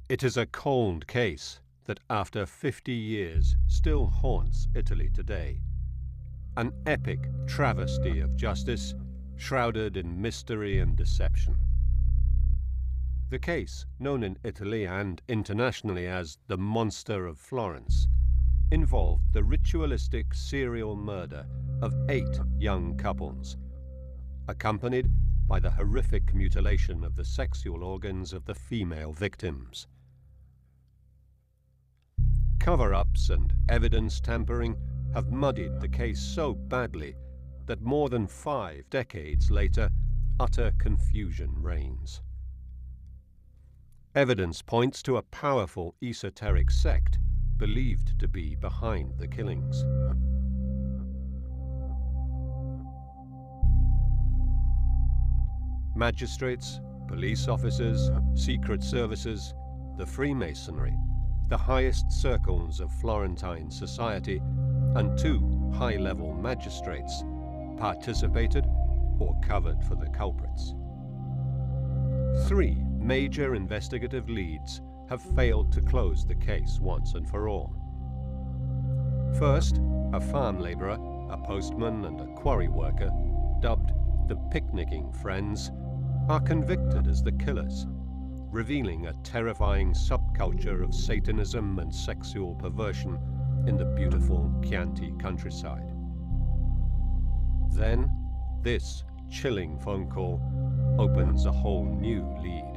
It is a cold case that after 50 years still haunts Italy today. An epic travesty of justice shrouded in mystery and deception. The case, known in Italy and internationally as the Monster of Florence, involved the ritualistic serial murder of 8 young couples, accompanied by the horrific mutilation of the sexual organs of the female victims. Cover-ups and evidence tampering have muddied the case so badly that more than 5 decades later, utter confusion reigns. Evidence points to a powerful esoteric sect believed to be behind the killings. Magistrates, police officers, secret services, the Freemasonry, the highest circles of Florentine society, and 2 high-level magistrates participated or covered for the culprits. 3 major investigative leads have failed to close the case once and for all. First, a farm laborer, a postman, and a quarry worker, dubbed the Picnicking Friends, are convicted as the killers, revealing a terrifying subculture of Satanism and sexual perversion in the beautiful Chianti countryside. Then, this chilling phone call opens a whole new lead.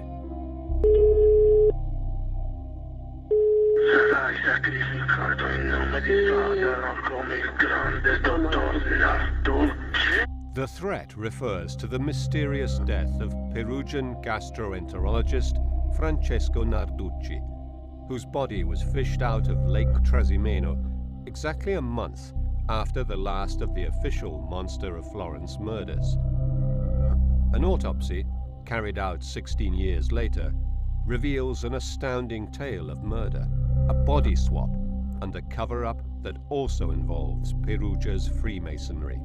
Sarai sacrificato in nome di Padre come il grande dottor Narducci. The threat refers to the mysterious death of Perugian gastroenterologist Francesco Narducci, whose body was fished out of Lake Trasimeno exactly a month after the last of the official Monster of Florence murders. An autopsy, carried out 16 years later, reveals an astounding tale of murder, a body swap, and a cover-up that also involves Perugia's Freemasonry.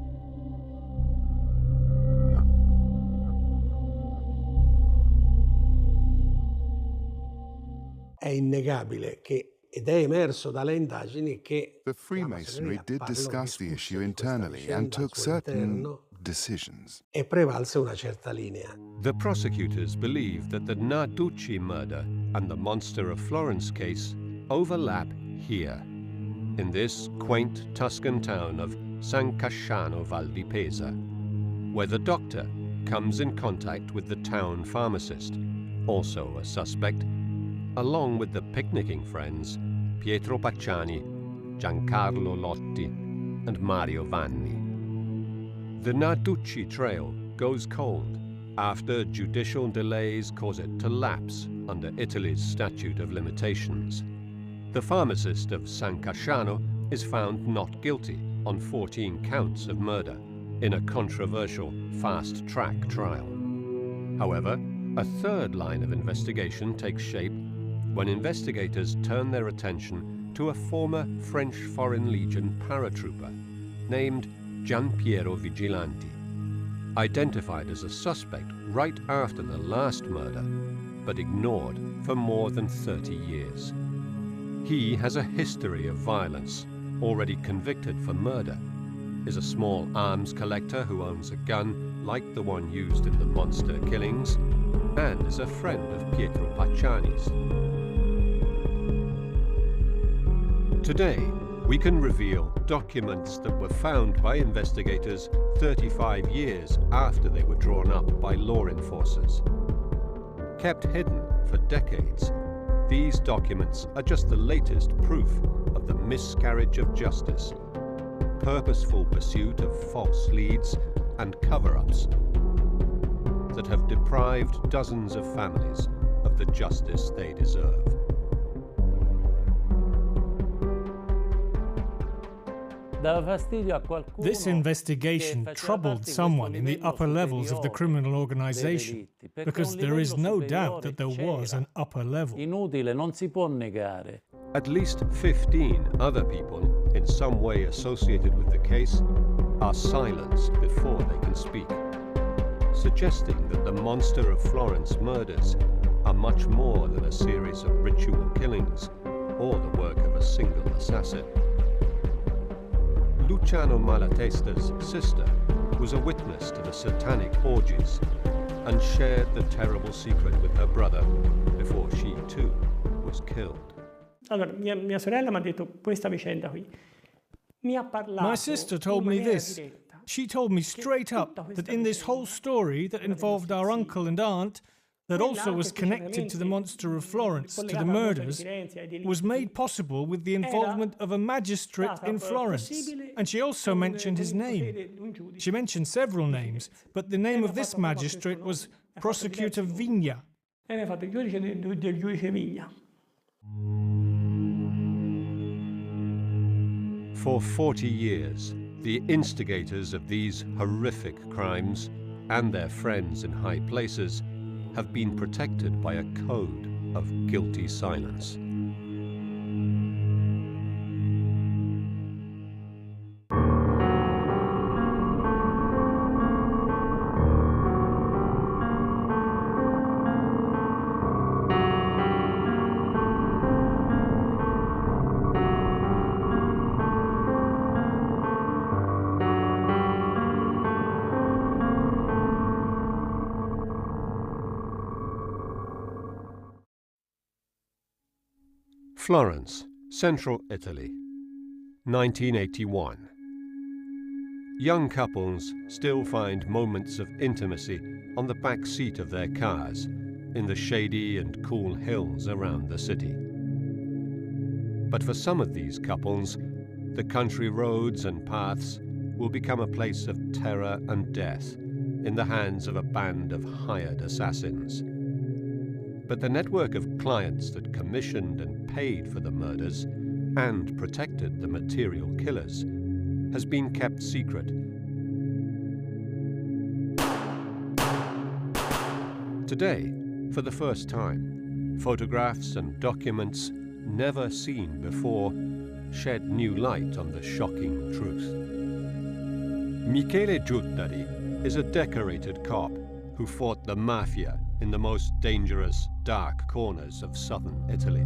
È innegabile che, ed è emerso dalle indagini che The Freemasonry did discuss the issue internally and took certain decisions. e prevalse una certa linea. The prosecutors believe that the Narducci murder and the Monster of Florence case overlap here, in this quaint Tuscan town of San Casciano Val di Pesa, where the doctor comes in contact with the town pharmacist, also a suspect, along with the picnicking friends Pietro Pacciani, Giancarlo Lotti, and Mario Vanni. The Narducci trail goes cold after judicial delays cause it to lapse under Italy's statute of limitations. The pharmacist of San Casciano is found not guilty on 14 counts of murder in a controversial fast-track trial. However, a third line of investigation takes shape when investigators turn their attention to a former French Foreign Legion paratrooper named Gianpiero Vigilanti, identified as a suspect right after the last murder, but ignored for more than 30 years. He has a history of violence, already convicted for murder, is a small arms collector who owns a gun like the one used in the monster killings, and is a friend of Pietro Pacciani's. Today, we can reveal documents that were found by investigators 35 years after they were drawn up by law enforcers. Kept hidden for decades, these documents are just the latest proof of the miscarriage of justice, purposeful pursuit of false leads, and cover-ups that have deprived dozens of families of the justice they deserve. This investigation troubled someone in the upper levels of the criminal organization, because there is no doubt that there was an upper level. At least 15 other people, in some way associated with the case, are silenced before they can speak, suggesting that the Monster of Florence murders are much more than a series of ritual killings or the work of a single assassin. Luciano Malatesta's sister was a witness to the satanic orgies and shared the terrible secret with her brother before she too was killed. Allora, mia sorella mi ha detto questa vicenda qui. Mi ha parlato My sister told me this. She told me straight up that in this whole story that involved our uncle and aunt, that also was connected to the Monster of Florence, to the murders, was made possible with the involvement of a magistrate in Florence. And she also mentioned his name. She mentioned several names, but the name of this magistrate was Prosecutor Vigna. E mi ha fatto il giudice del giudice Vigna. For 40 years, the instigators of these horrific crimes and their friends in high places have been protected by a code of guilty silence. Florence, Central Italy, 1981. Young couples still find moments of intimacy on the back seat of their cars in the shady and cool hills around the city. But for some of these couples, the country roads and paths will become a place of terror and death in the hands of a band of hired assassins. But the network of clients that commissioned and paid for the murders and protected the material killers has been kept secret. Today, for the first time, photographs and documents never seen before shed new light on the shocking truth. Michele Giuttari is a decorated cop who fought the mafia in the most dangerous, dark corners of southern Italy.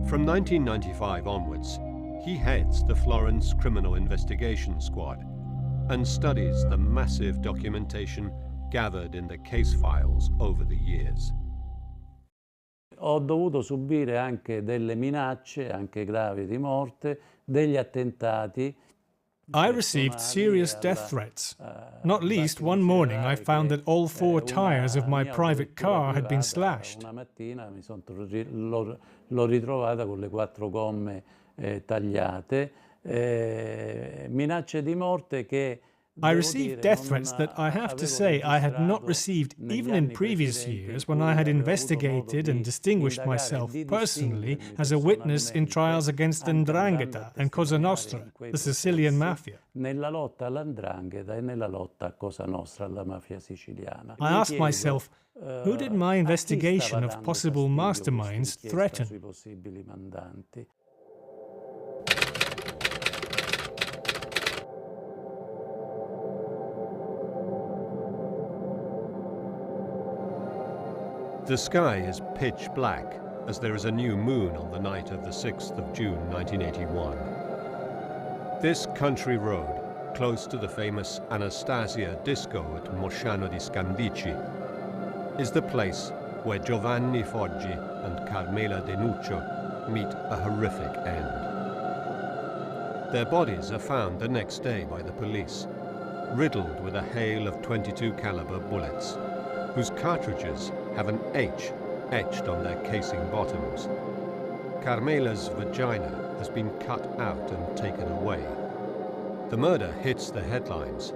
From 1995 onwards, he heads the Florence Criminal Investigation Squad and studies the massive documentation gathered in the case files over the years. Ho dovuto subire anche delle minacce, anche gravi di morte, degli attentati. I received serious death threats. Not least, one morning I found that all 4 tires of my private car had been slashed. Una mattina l'ho ritrovata con le 4 gomme tagliate. Minacce di morte che I received death threats that I have to say I had not received even in previous years when I had investigated and distinguished myself personally as a witness in trials against 'Ndrangheta and Cosa Nostra, the Sicilian mafia. Nella lotta all''Ndrangheta e nella lotta a Cosa Nostra, alla mafia siciliana. I asked myself, who did my investigation of possible masterminds threaten? The sky is pitch black as there is a new moon on the night of the 6th of June 1981. This country road, close to the famous Anastasia disco at Mosciano di Scandicci, is the place where Giovanni Foggi and Carmela Denuccio meet a horrific end. Their bodies are found the next day by the police, riddled with a hail of .22 caliber bullets, whose cartridges have an H etched on their casing bottoms. Carmela's vagina has been cut out and taken away. The murder hits the headlines.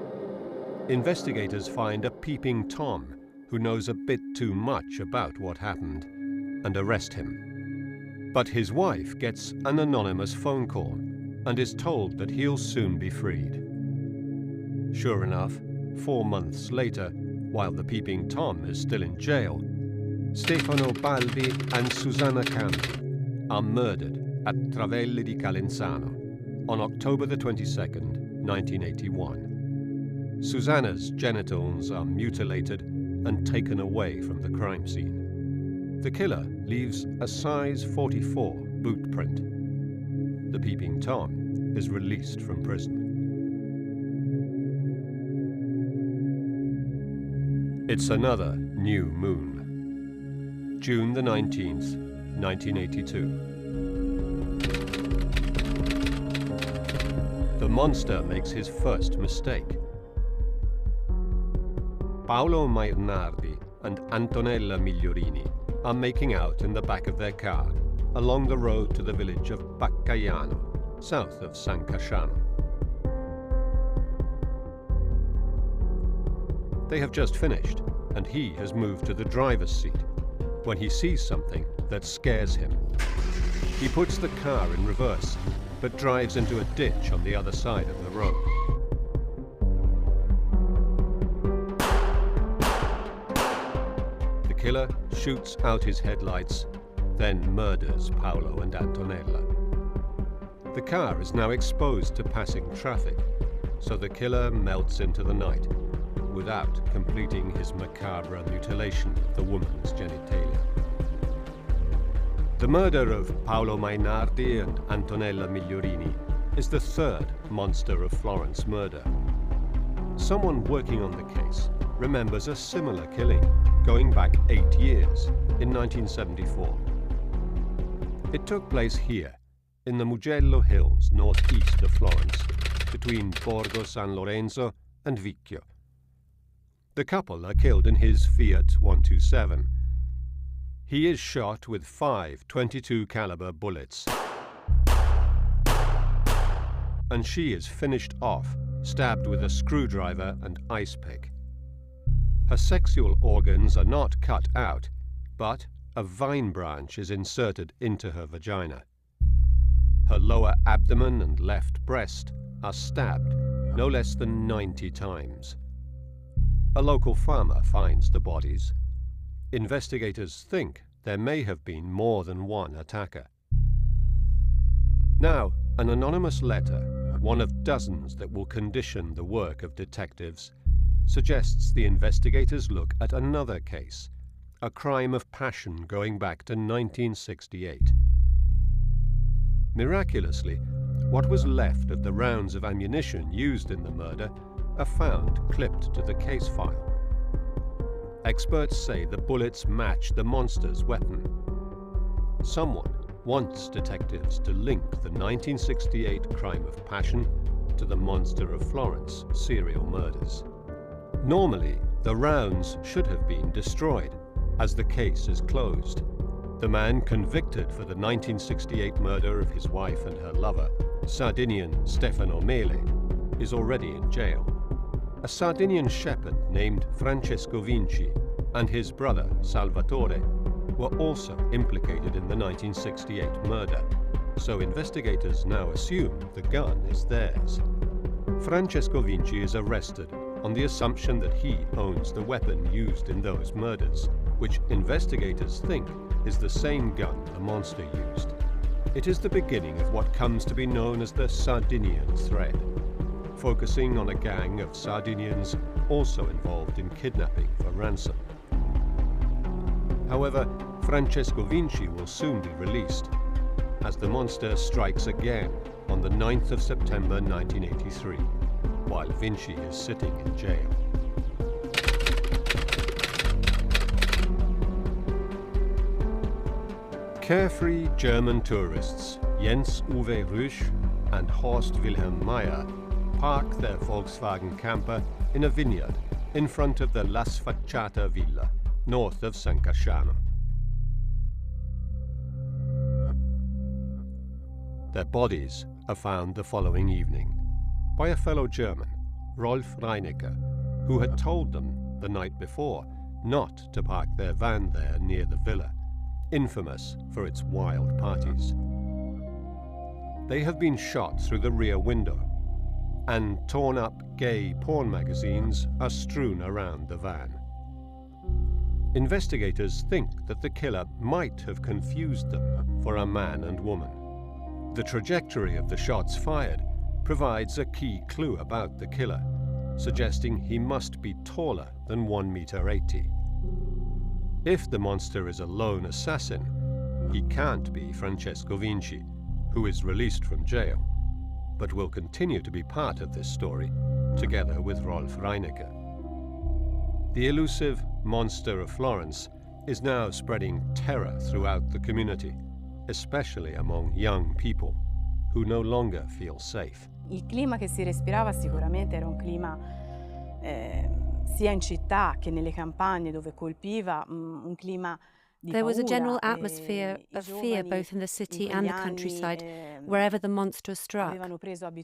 Investigators find a peeping Tom who knows a bit too much about what happened and arrest him. But his wife gets an anonymous phone call and is told that he'll soon be freed. Sure enough, 4 months later, while the peeping Tom is still in jail, Stefano Balbi and Susanna Campi are murdered at Travelli di Calenzano on October the 22nd, 1981. Susanna's genitals are mutilated and taken away from the crime scene. The killer leaves a size 44 boot print. The peeping Tom is released from prison. It's another new moon. June the 19th, 1982. The monster makes his first mistake. Paolo Mainardi and Antonella Migliorini are making out in the back of their car along the road to the village of Baccaiano, south of San Casciano. They have just finished, and he has moved to the driver's seat when he sees something that scares him. He puts the car in reverse, but drives into a ditch on the other side of the road. The killer shoots out his headlights, then murders Paolo and Antonella. The car is now exposed to passing traffic, so the killer melts into the night without completing his macabre mutilation of the woman's genitalia. The murder of Paolo Mainardi and Antonella Migliorini is the third Monster of Florence murder. Someone working on the case remembers a similar killing going back 8 years in 1974. It took place here, in the Mugello Hills northeast of Florence, between Borgo San Lorenzo and Vicchio. The couple are killed in his Fiat 127. He is shot with 5 .22 caliber bullets, and she is finished off, stabbed with a screwdriver and ice pick. Her sexual organs are not cut out, but a vine branch is inserted into her vagina. Her lower abdomen and left breast are stabbed no less than 90 times. A local farmer finds the bodies. Investigators think there may have been more than one attacker. Now, an anonymous letter, one of dozens that will condition the work of detectives, suggests the investigators look at another case, a crime of passion going back to 1968. Miraculously, what was left of the rounds of ammunition used in the murder are found clipped to the case file. Experts say the bullets match the monster's weapon. Someone wants detectives to link the 1968 crime of passion to the Monster of Florence serial murders. Normally, the rounds should have been destroyed, as the case is closed. The man convicted for the 1968 murder of his wife and her lover, Sardinian Stefano Mele, is already in jail. A Sardinian shepherd named Francesco Vinci and his brother Salvatore were also implicated in the 1968 murder, so investigators now assume the gun is theirs. Francesco Vinci is arrested on the assumption that he owns the weapon used in those murders, which investigators think is the same gun the monster used. It is the beginning of what comes to be known as the Sardinian thread, focusing on a gang of Sardinians also involved in kidnapping for ransom. However, Francesco Vinci will soon be released, as the monster strikes again on the 9th of September 1983, while Vinci is sitting in jail. Carefree German tourists Jens Uwe Rüsch and Horst Wilhelm Meyer park their Volkswagen camper in a vineyard in front of the La Sfacciata Villa, north of San Casciano. Their bodies are found the following evening by a fellow German, Rolf Reinecker, who had told them the night before not to park their van there near the villa, infamous for its wild parties. They have been shot through the rear window, and torn-up gay porn magazines are strewn around the van. Investigators think that the killer might have confused them for a man and woman. The trajectory of the shots fired provides a key clue about the killer, suggesting he must be taller than 1.80 meters. If the monster is a lone assassin, he can't be Francesco Vinci, who is released from jail, but will continue to be part of this story, together with Rolf Reinecke. The elusive Monster of Florence is now spreading terror throughout the community, especially among young people who no longer feel safe. Il clima che si respirava sicuramente era un clima sia in città che nelle campagne dove colpiva, un clima di paura. There was a general atmosphere of fear both in the city and the countryside, wherever the monster struck.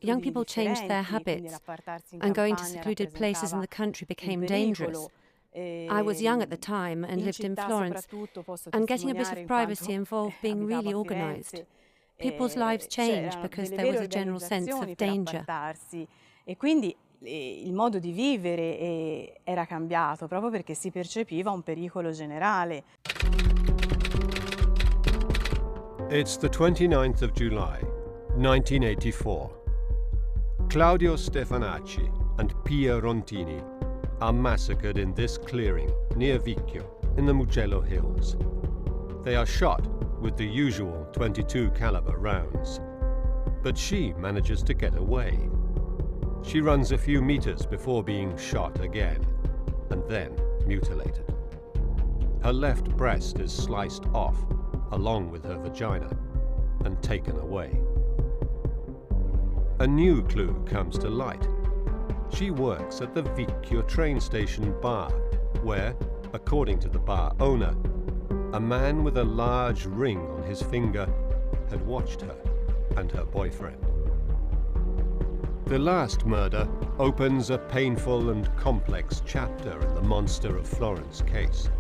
Young people changed their habits, and going to secluded places in the country became dangerous. I was young at the time and lived in Florence, and getting a bit of privacy involved being really organised. People's lives changed because there was a general sense of danger. E quindi il modo di vivere era cambiato proprio perché si percepiva un pericolo generale. It's the 29th of July, 1984. Claudio Stefanacci and Pia Rontini are massacred in this clearing near Vicchio in the Mugello Hills. They are shot with the usual .22 caliber rounds, but she manages to get away. She runs a few meters before being shot again, and then mutilated. Her left breast is sliced off, along with her vagina, and taken away. A new clue comes to light. She works at the Vicchio train station bar, where, according to the bar owner, a man with a large ring on his finger had watched her and her boyfriend. The last murder opens a painful and complex chapter in the Monster of Florence case.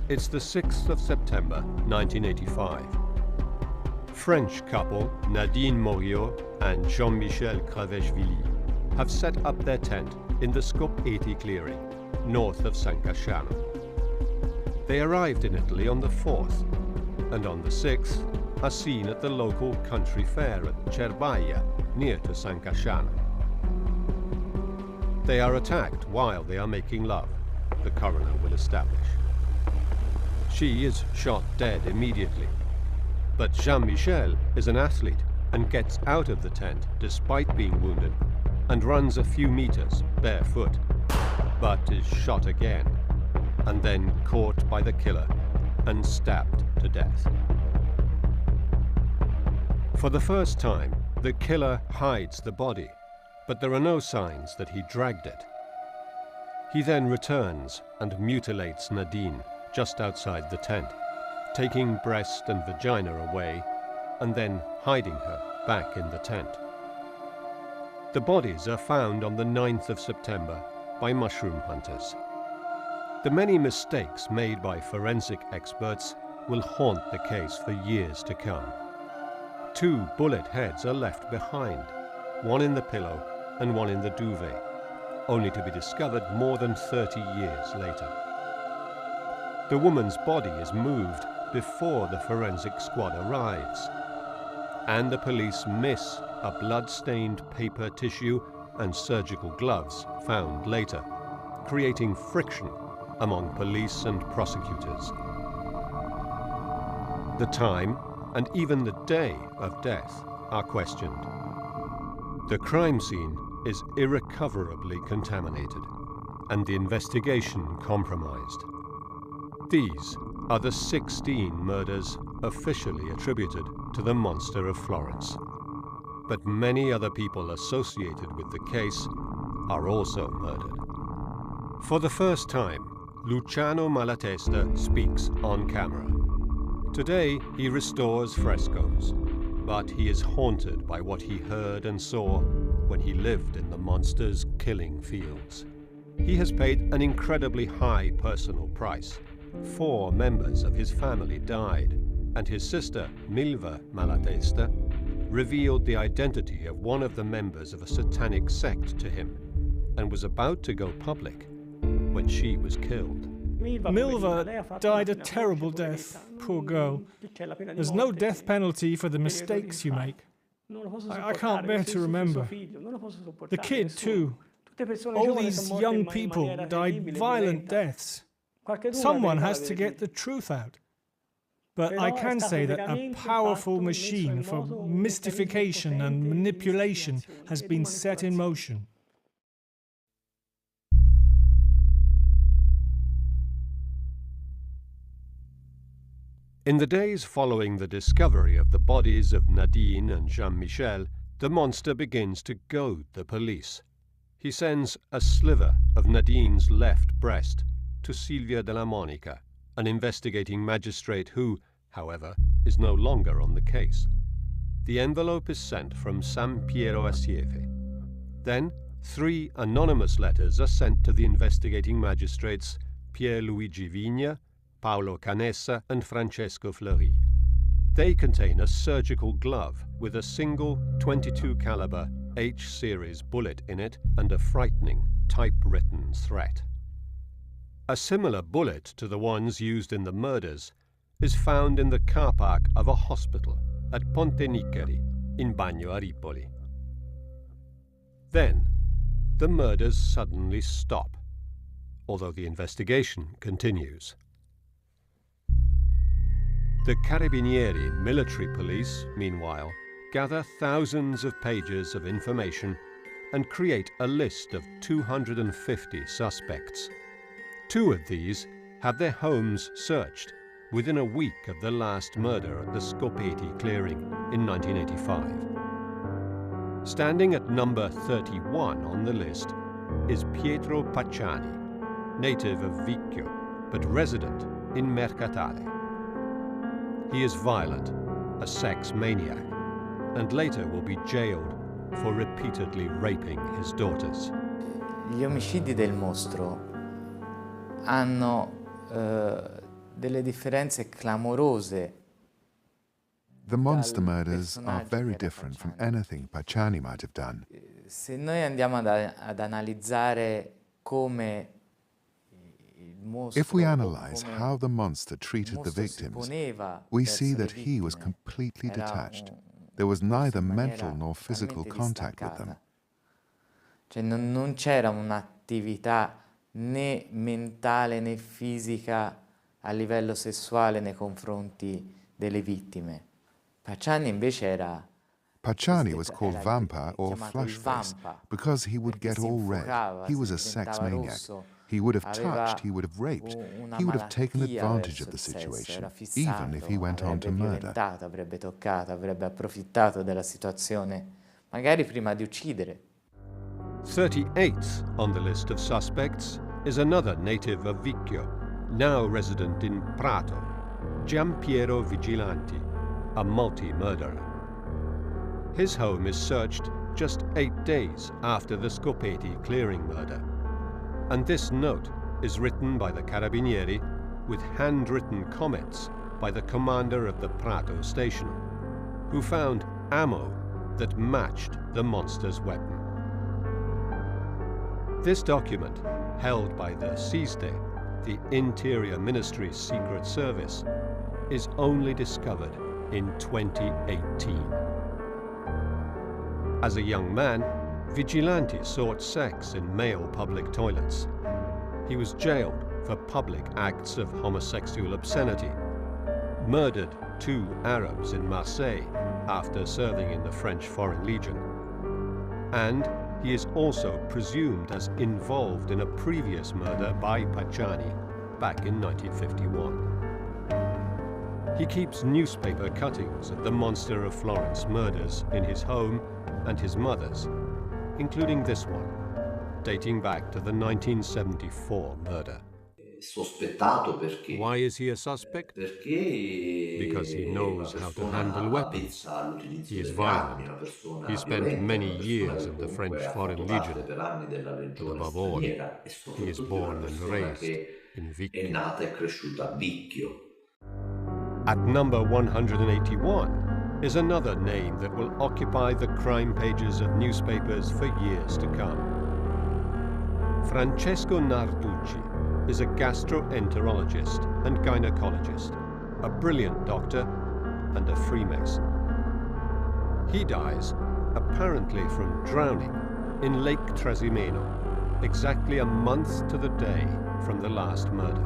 It's the 6th of September, 1985. French couple Nadine Morio and Jean-Michel Kraveshvili have set up their tent in the Scopeti clearing, north of San Casciano. They arrived in Italy on the 4th, and on the 6th are seen at the local country fair at Cerbaia, near to San Casciano. They are attacked while they are making love, the coroner will establish. She is shot dead immediately, but Jean-Michel is an athlete and gets out of the tent despite being wounded and runs a few meters barefoot, but is shot again and then caught by the killer and stabbed to death. For the first time, the killer hides the body, but there are no signs that he dragged it. He then returns and mutilates Nadine just outside the tent, taking breast and vagina away and then hiding her back in the tent. The bodies are found on the 9th of September by mushroom hunters. The many mistakes made by forensic experts will haunt the case for years to come. 2 bullet heads are left behind, one in the pillow and one in the duvet, only to be discovered more than 30 years later. The woman's body is moved before the forensic squad arrives, and the police miss a blood-stained paper tissue and surgical gloves found later, creating friction among police and prosecutors. The time and even the day of death are questioned. The crime scene is irrecoverably contaminated and the investigation compromised. These are the 16 murders officially attributed to the Monster of Florence. But many other people associated with the case are also murdered. For the first time, Luciano Malatesta speaks on camera. Today, he restores frescoes, but he is haunted by what he heard and saw when he lived in the monster's killing fields. He has paid an incredibly high personal price. 4 members of his family died, and his sister, Milva Malatesta, revealed the identity of one of the members of a satanic sect to him and was about to go public when she was killed. Milva died a terrible death, poor girl. There's no death penalty for the mistakes you make. I can't bear to remember. The kid, too. All these young people died violent deaths. Someone has to get the truth out. But I can say that a powerful machine for mystification and manipulation has been set in motion. In the days following the discovery of the bodies of Nadine and Jean-Michel, the monster begins to goad the police. He sends a sliver of Nadine's left breast to Silvia della Monica, an investigating magistrate who, however, is no longer on the case. The envelope is sent from San Piero a Sieve. Then, 3 anonymous letters are sent to the investigating magistrates Pierluigi Vigna, Paolo Canessa and Francesco Fleury. They contain a surgical glove with a single .22 caliber H-series bullet in it and a frightening typewritten threat. A similar bullet to the ones used in the murders is found in the car park of a hospital at Ponte Niccheri in Bagno a Ripoli. Then, the murders suddenly stop, although the investigation continues. The Carabinieri military police, meanwhile, gather thousands of pages of information and create a list of 250 suspects. 2 of these have their homes searched within a week of the last murder at the Scopeti clearing in 1985. Standing at number 31 on the list is Pietro Pacciani, native of Vicchio, but resident in Mercatale. He is violent, a sex maniac, and later will be jailed for repeatedly raping his daughters. Gli omicidi del mostro hanno delle differenze clamorose. The monster murders are very different from anything Pacciani might have done. Se noi andiamo ad analizzare come If we analyze how the monster treated the victims, we see that he was completely detached. There was neither mental nor physical contact with them. Cioè non c'era un'attività né mentale né fisica a livello sessuale nei confronti delle vittime. Pacciani invece era... Pacciani was called Vampa or Flushface because he would get all red. He was a sex maniac. He would have touched, he would have raped, he would have taken advantage of the situation, even if he went on to murder. Avrebbe toccato, avrebbe approfittato della situazione, magari prima di uccidere. 38th on the list of suspects is another native of Vicchio, now resident in Prato, Giampiero Vigilanti, a multi-murderer. His home is searched just 8 days after the Scopeti clearing murder. And this note is written by the Carabinieri with handwritten comments by the commander of the Prato station, who found ammo that matched the monster's weapon. This document, held by the SISTE, the Interior Ministry's Secret Service, is only discovered in 2018. As a young man, Vigilanti sought sex in male public toilets. He was jailed for public acts of homosexual obscenity, murdered 2 Arabs in Marseille after serving in the French Foreign Legion, and he is also presumed as involved in a previous murder by Pacciani back in 1951. He keeps newspaper cuttings of the Monster of Florence murders in his home and his mother's, including this one, dating back to the 1974 murder. Why is he a suspect? Because he knows how to handle weapons. He is violent. He spent many years in the French Foreign Legion. But above all, he is born and raised in Vicchio. At number 181 is another name that will occupy the crime pages of newspapers for years to come. Francesco Narducci is a gastroenterologist and gynecologist, a brilliant doctor and a Freemason. He dies, apparently from drowning, in Lake Trasimeno, exactly a month to the day from the last murder.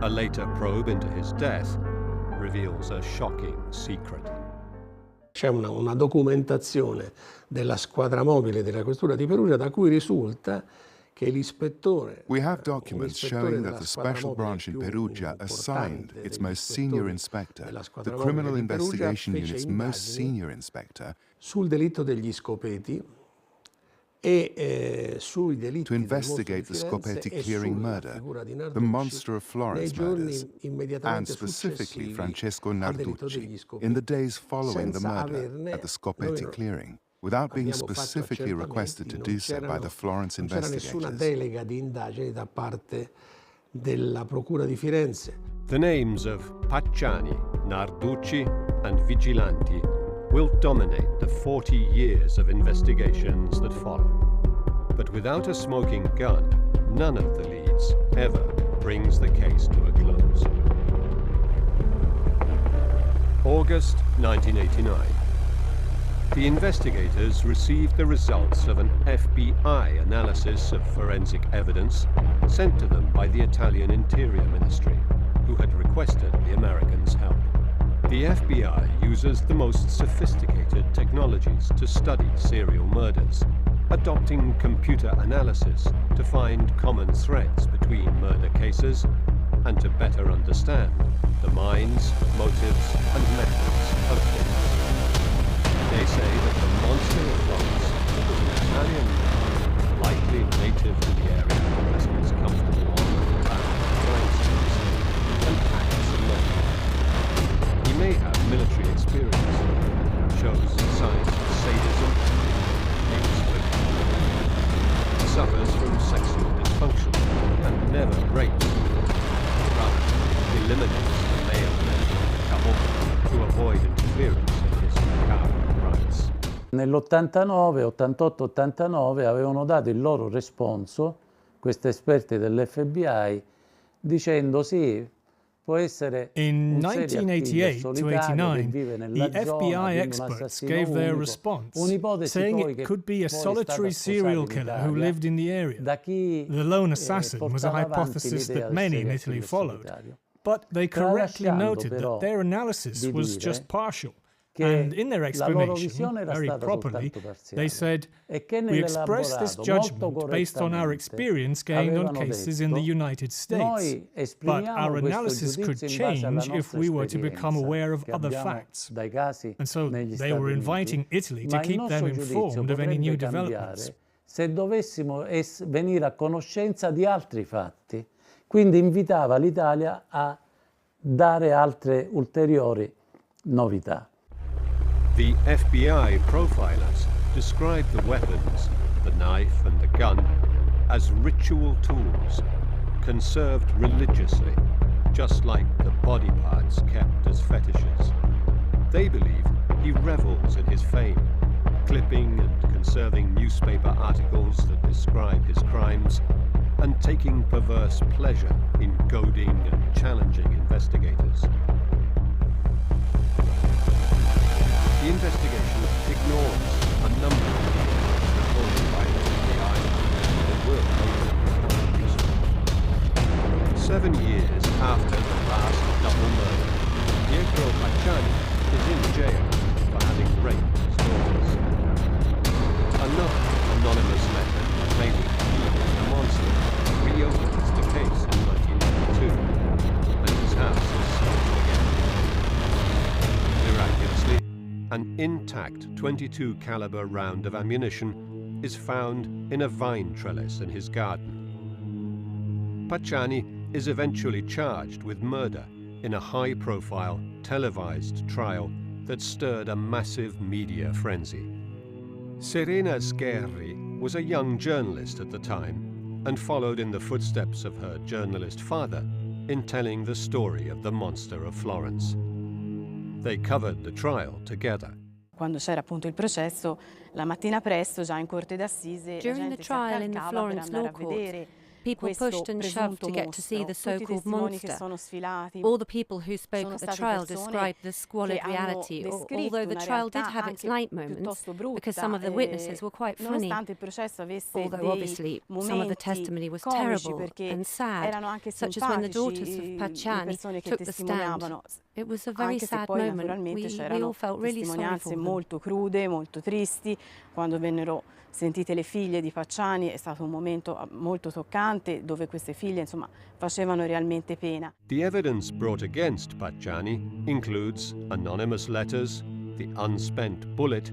A later probe into his death reveals a shocking secret. C'è una documentazione della squadra mobile della questura di Perugia da cui risulta che l'ispettore. We have documents showing that the special branch in Perugia assigned its most senior inspector, the criminal investigation unit's most senior inspector, sul delitto degli scopeti e sui delitti to investigate the Scopeti clearing murder, the Monster of Florence murders, and specifically Francesco Narducci, in the days following the murder at the Scopeti clearing, without being specifically requested to do so by the Florence investigators. Non c'era nessuna delega di indagini da parte della Procura di Firenze. The names of Pacciani, Narducci, and Vigilanti will dominate the 40 years of investigations that follow. But without a smoking gun, none of the leads ever brings the case to a close. August 1989. The investigators received the results of an FBI analysis of forensic evidence sent to them by the Italian Interior Ministry, who had requested the Americans' help. The FBI uses the most sophisticated technologies to study serial murders, adopting computer analysis to find common threads between murder cases and to better understand the minds, motives, and methods of killers. They say that the Monster of Florence was an Italian man, likely native to the area, as he is comfortable on and around crime scenes, and acts alone. He may have military experience, shows signs of sadism, hates women, suffers from sexual dysfunction, and never rapes. Rather, eliminates the male member of the couple to avoid interference in his macabre rights. Nell'89, 88-89 avevano dato il loro responso, questi esperti dell'FBI, dicendo sì, può essere in un 1988-89, the FBI experts gave their response, saying it could be a solitary serial killer who lived in the area. The lone assassin was a hypothesis that many in Italy followed, but they correctly noted that their analysis was just partial. And in their explanation, very properly, they said, we express this judgment based on our experience gained on cases in the United States, but our analysis could change if we were to become aware of other facts. And so they were inviting Italy to keep them informed of any new developments. Se dovessimo venire a conoscenza di altri fatti, quindi invitava l'Italia a dare altre ulteriori novità. The FBI profilers described the weapons, the knife and the gun, as ritual tools, conserved religiously, just like the body parts kept as fetishes. They believe he revels in his fame, clipping and conserving newspaper articles that describe his crimes, and taking perverse pleasure in goading and challenging investigators. The investigation ignores a number of details recorded by the FBI that will later become useful. 7 years after the last double murder, Pietro Pacciani is in jail for having raped his daughters. Another anonymous letter, claiming he was the monster, reopens the case in 1992, and his house is searched again. Miraculously, an intact .22 caliber round of ammunition is found in a vine trellis in his garden. Pacciani is eventually charged with murder in a high-profile, televised trial that stirred a massive media frenzy. Serena Scherri was a young journalist at the time and followed in the footsteps of her journalist father in telling the story of the Monster of Florence. They covered the trial together. Quando c'era appunto il processo, la mattina presto, già in corte d'assise, During the trial in the Florence Law Court, People pushed and shoved to get to see the so-called monster. All the people who spoke at the trial described the squalid reality, although the trial did have its light moments, because some of the witnesses were quite funny. Although obviously some of the testimony was terrible and sad, such as when the daughters of Pacciani took the stand. It was a very sad moment. We all felt really sorry for them. Molto crude, molto tristi. Quando vennero sentite le figlie di Pacciani è stato un momento molto toccante dove queste figlie insomma facevano realmente pena. The evidence brought against Pacciani includes anonymous letters, the unspent bullet,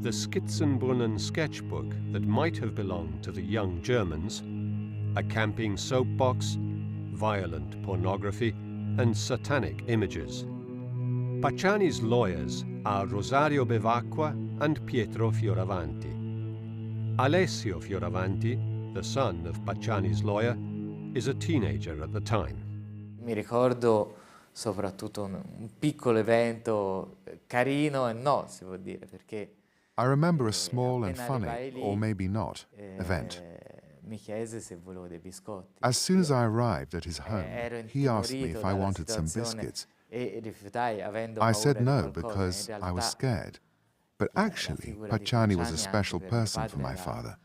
the Skizzenbrunnen sketchbook that might have belonged to the young Germans, a camping soapbox, violent pornography, and satanic images. Pacciani's lawyers are Rosario Bevacqua and Pietro Fioravanti. Alessio Fioravanti, the son of Pacciani's lawyer, is a teenager at the time. Mi ricordo soprattutto un piccolo evento carino e no, si può dire, perché I remember a small and funny, or maybe not, event. mi chiese se volevo dei biscotti. As soon as I arrived at his home, he asked me if I wanted some biscuits. I said no because I was scared. But actually, Pacciani was a special person for my father.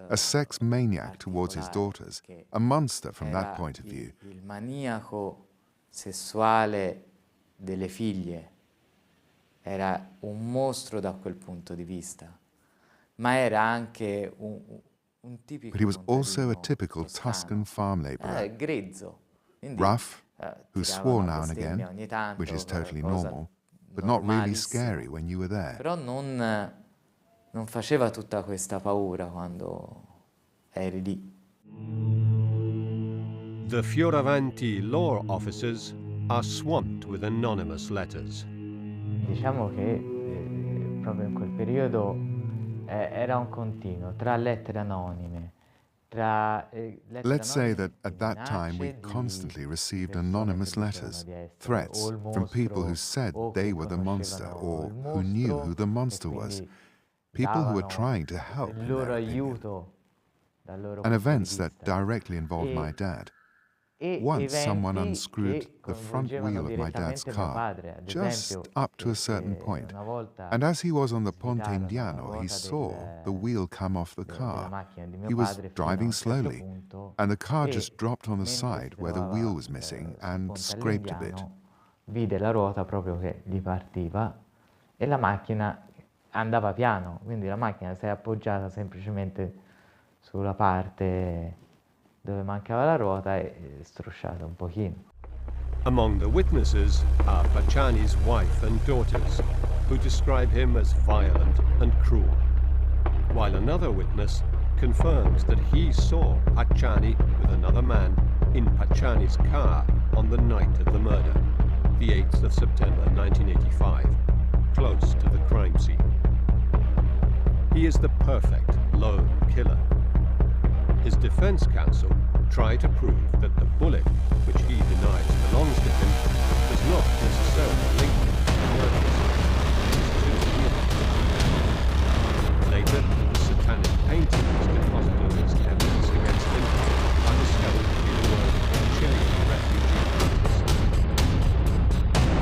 A sex maniac towards his daughters, a monster from that point of view. Il maniaco sessuale delle figlie. Era un mostro da quel punto di vista, ma era anche un tipico. But he was also a typical Tuscan farm laborer. Grezzo. Rough, who swore now and again, which is totally normal, but not really scary when you were there. Però non faceva tutta questa paura quando eri lì. The Fioravanti law officers are swamped with anonymous letters. Diciamo che proprio in quel periodo era un continuo tra lettere anonime. Let's say that at that time we constantly received anonymous letters, threats from people who said they were the monster or who knew who the monster was, people who were trying to help in their opinion, and events that directly involved my dad. Once someone unscrewed the front wheel of my dad's car, just up to a certain point, and as he was on the Ponte Indiano, he saw the wheel come off the car. He was driving slowly, and the car just dropped on the side where the wheel was missing and scraped a bit. Vide la ruota proprio che gli partiva e la macchina andava piano, quindi la macchina si è appoggiata semplicemente sulla parte dove mancava la ruota e strusciata un pochino. Among the witnesses are Pacciani's wife and daughters, who describe him as violent and cruel, while another witness confirms that he saw Pacciani with another man in Pacciani's car on the night of the murder, the 8th of September 1985, close to the crime scene. He is the perfect lone killer. His defense counsel tried to prove that the bullet, which he denies belongs to him, does not necessarily link him to the murders. Later, the satanic paintings deposited as evidence against him are discovered to be the work of Chilean refugee groups.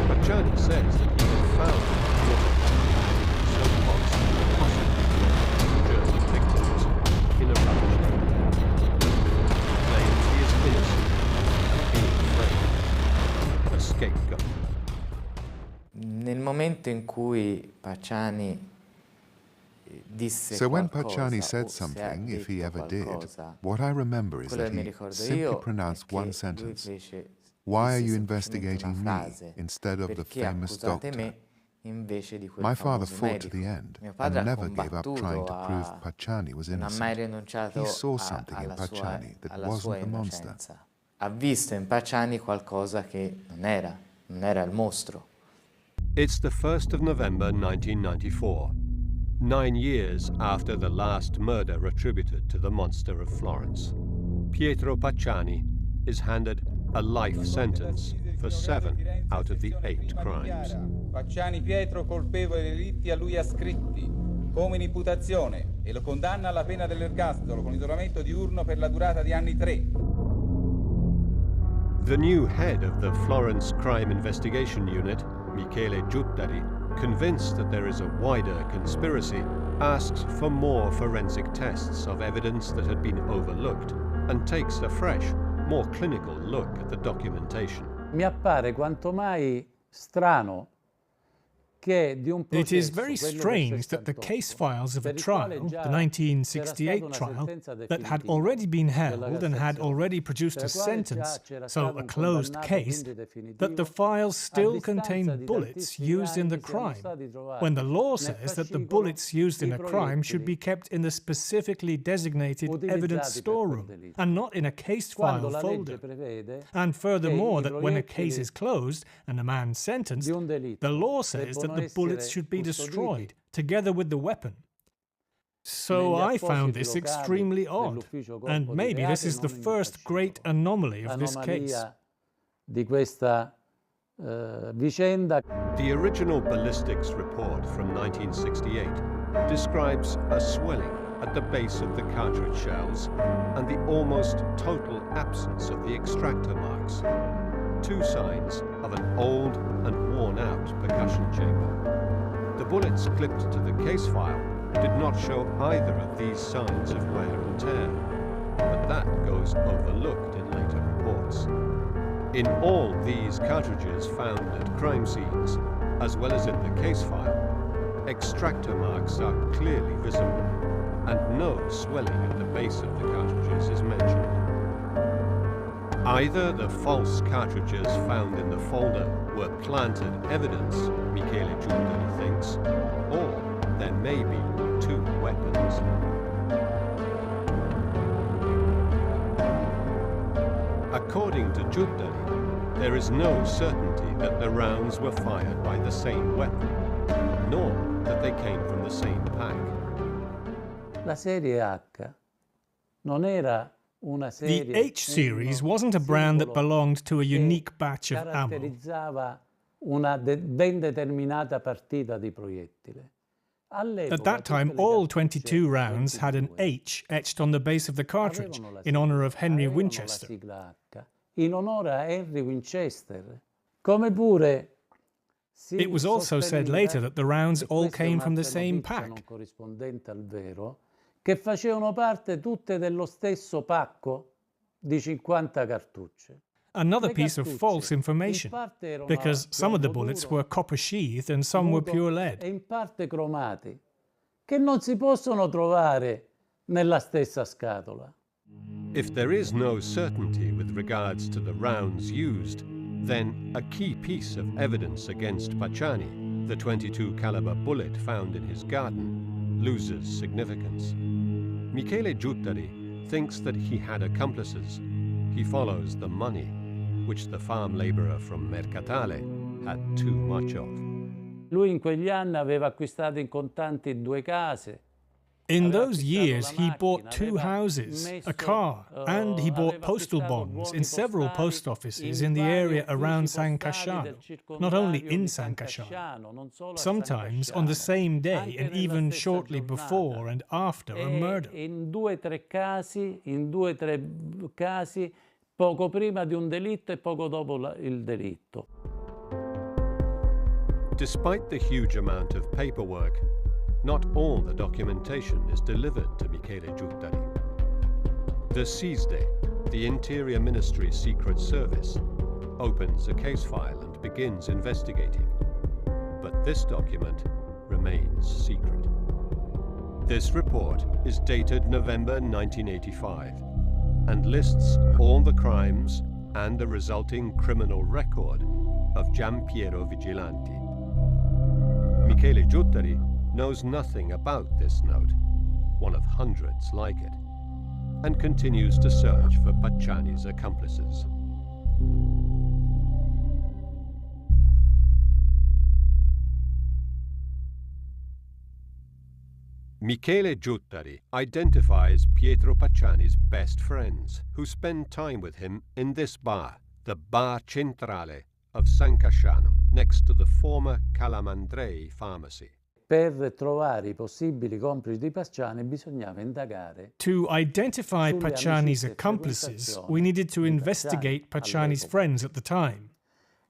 Pacciani says that he had found the bullet so possibly German victims in a rubbish heap. Nel momento in cui Pacciani disse So when Pacciani said something, if he ever did, what I remember is that he simply pronounced one sentence. Why are you investigating me instead of the famous doctor? My father fought to the end and never gave up trying to prove Pacciani was innocent. He saw something in Pacciani that wasn't the monster. Ha visto in Pacciani qualcosa che non era il mostro. It's the 1st of November 1994, 9 years after the last murder attributed to the Monster of Florence. Pietro Pacciani is handed a life sentence for 7 out of the 8 crimes. Pacciani Pietro colpevole dei delitti a lui ascritti, come in imputazione e lo condanna alla pena dell'ergastolo con isolamento diurno per la durata di anni 3. The new head of the Florence Crime Investigation Unit, Michele Giuttari, convinced that there is a wider conspiracy, asks for more forensic tests of evidence that had been overlooked and takes a fresh, more clinical look at the documentation. Mi appare quanto mai strano che di un processo, It is very strange that the case files of a trial, the 1968 trial, that had already been held and had already produced a sentence, so a closed case, that the files still contain bullets used in the crime, when the law says that the bullets used in a crime should be kept in the specifically designated evidence storeroom and not in a case file folder. And furthermore, that when a case is closed and a man sentenced, the law says that the bullets should be destroyed, together with the weapon. So I found this extremely odd, and maybe this is the first great anomaly of this case. Di questa vicenda. The original ballistics report from 1968 describes a swelling at the base of the cartridge shells and the almost total absence of the extractor marks. Two signs of an old and worn-out percussion chamber. The bullets clipped to the case file did not show either of these signs of wear and tear, but that goes overlooked in later reports. In all these cartridges found at crime scenes, as well as in the case file, extractor marks are clearly visible, and no swelling at the base of the cartridges is mentioned. Either the false cartridges found in the folder were planted evidence, Michele Giuttari thinks, or there may be two weapons. According to Giuttari, there is no certainty that the rounds were fired by the same weapon, nor that they came from the same pack. La serie H non era una serie. The H series wasn't a brand that belonged to a unique batch of ammo. Caratterizzava una ben determinata partita di proiettile. At that time, all 22 rounds had an H etched on the base of the cartridge in honor of Henry Winchester. In onore a Henry Winchester. Come pure it was also said later that the rounds all came from the same pack. Non corrispondente al vero, che facevano parte tutte dello stesso pacco di 50 cartucce. Another piece of false information, because some of the bullets were copper-sheathed and some were pure lead. E in parte cromati, che non si possono trovare nella stessa scatola. If there is no certainty with regards to the rounds used, then a key piece of evidence against Pacciani, the .22 caliber bullet found in his garden, loses significance. Michele Giuttari thinks that he had accomplices. He follows the money, which the farm laborer from Mercatale had too much of. Lui in quegli anni aveva acquistato in contanti 2 case. In those years, he bought 2 houses, a car, and he bought postal bonds in several post offices in the area around San Casciano, not only in San Casciano, sometimes on the same day and even shortly before and after a murder. In 2-3 casi, poco prima di un delitto e poco dopo il delitto. Despite the huge amount of paperwork, not all the documentation is delivered to Michele Giuttari. The SISDE, the Interior Ministry's Secret Service, opens a case file and begins investigating. But this document remains secret. This report is dated November 1985 and lists all the crimes and the resulting criminal record of Giampiero Vigilanti. Michele Giuttari knows nothing about this note, one of hundreds like it, and continues to search for Pacciani's accomplices. Michele Giuttari identifies Pietro Pacciani's best friends, who spend time with him in this bar, the Bar Centrale of San Casciano, next to the former Calamandrei pharmacy. per trovare I possibili complici di Pacciani bisognava indagare. To identify Pacciani's accomplices, we needed to investigate Pacciani's friends at the time.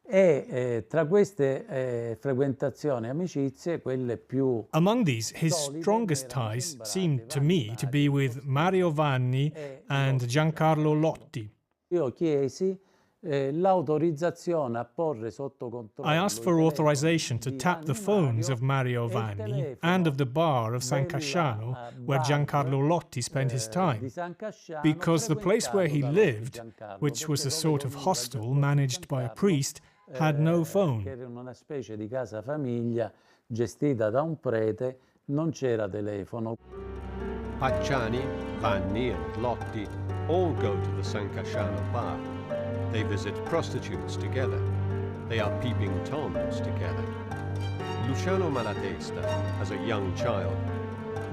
E tra queste frequentazioni e amicizie, quelle più Among these, his strongest ties seemed to me to be with Mario Vanni and Giancarlo Lotti. Io chiesi l'autorizzazione a porre sotto controllo. I asked for authorization to tap the phones of Mario Vanni and of the bar of San Casciano, where Giancarlo Lotti spent his time, because the place where he lived, which was a sort of hostel managed by a priest, had no phone. Era una specie di casa famiglia gestita da un prete, non c'era telefono. Pacciani, Vanni and Lotti all go to the San Casciano bar. They visit prostitutes together. They are peeping toms together. Luciano Malatesta, as a young child,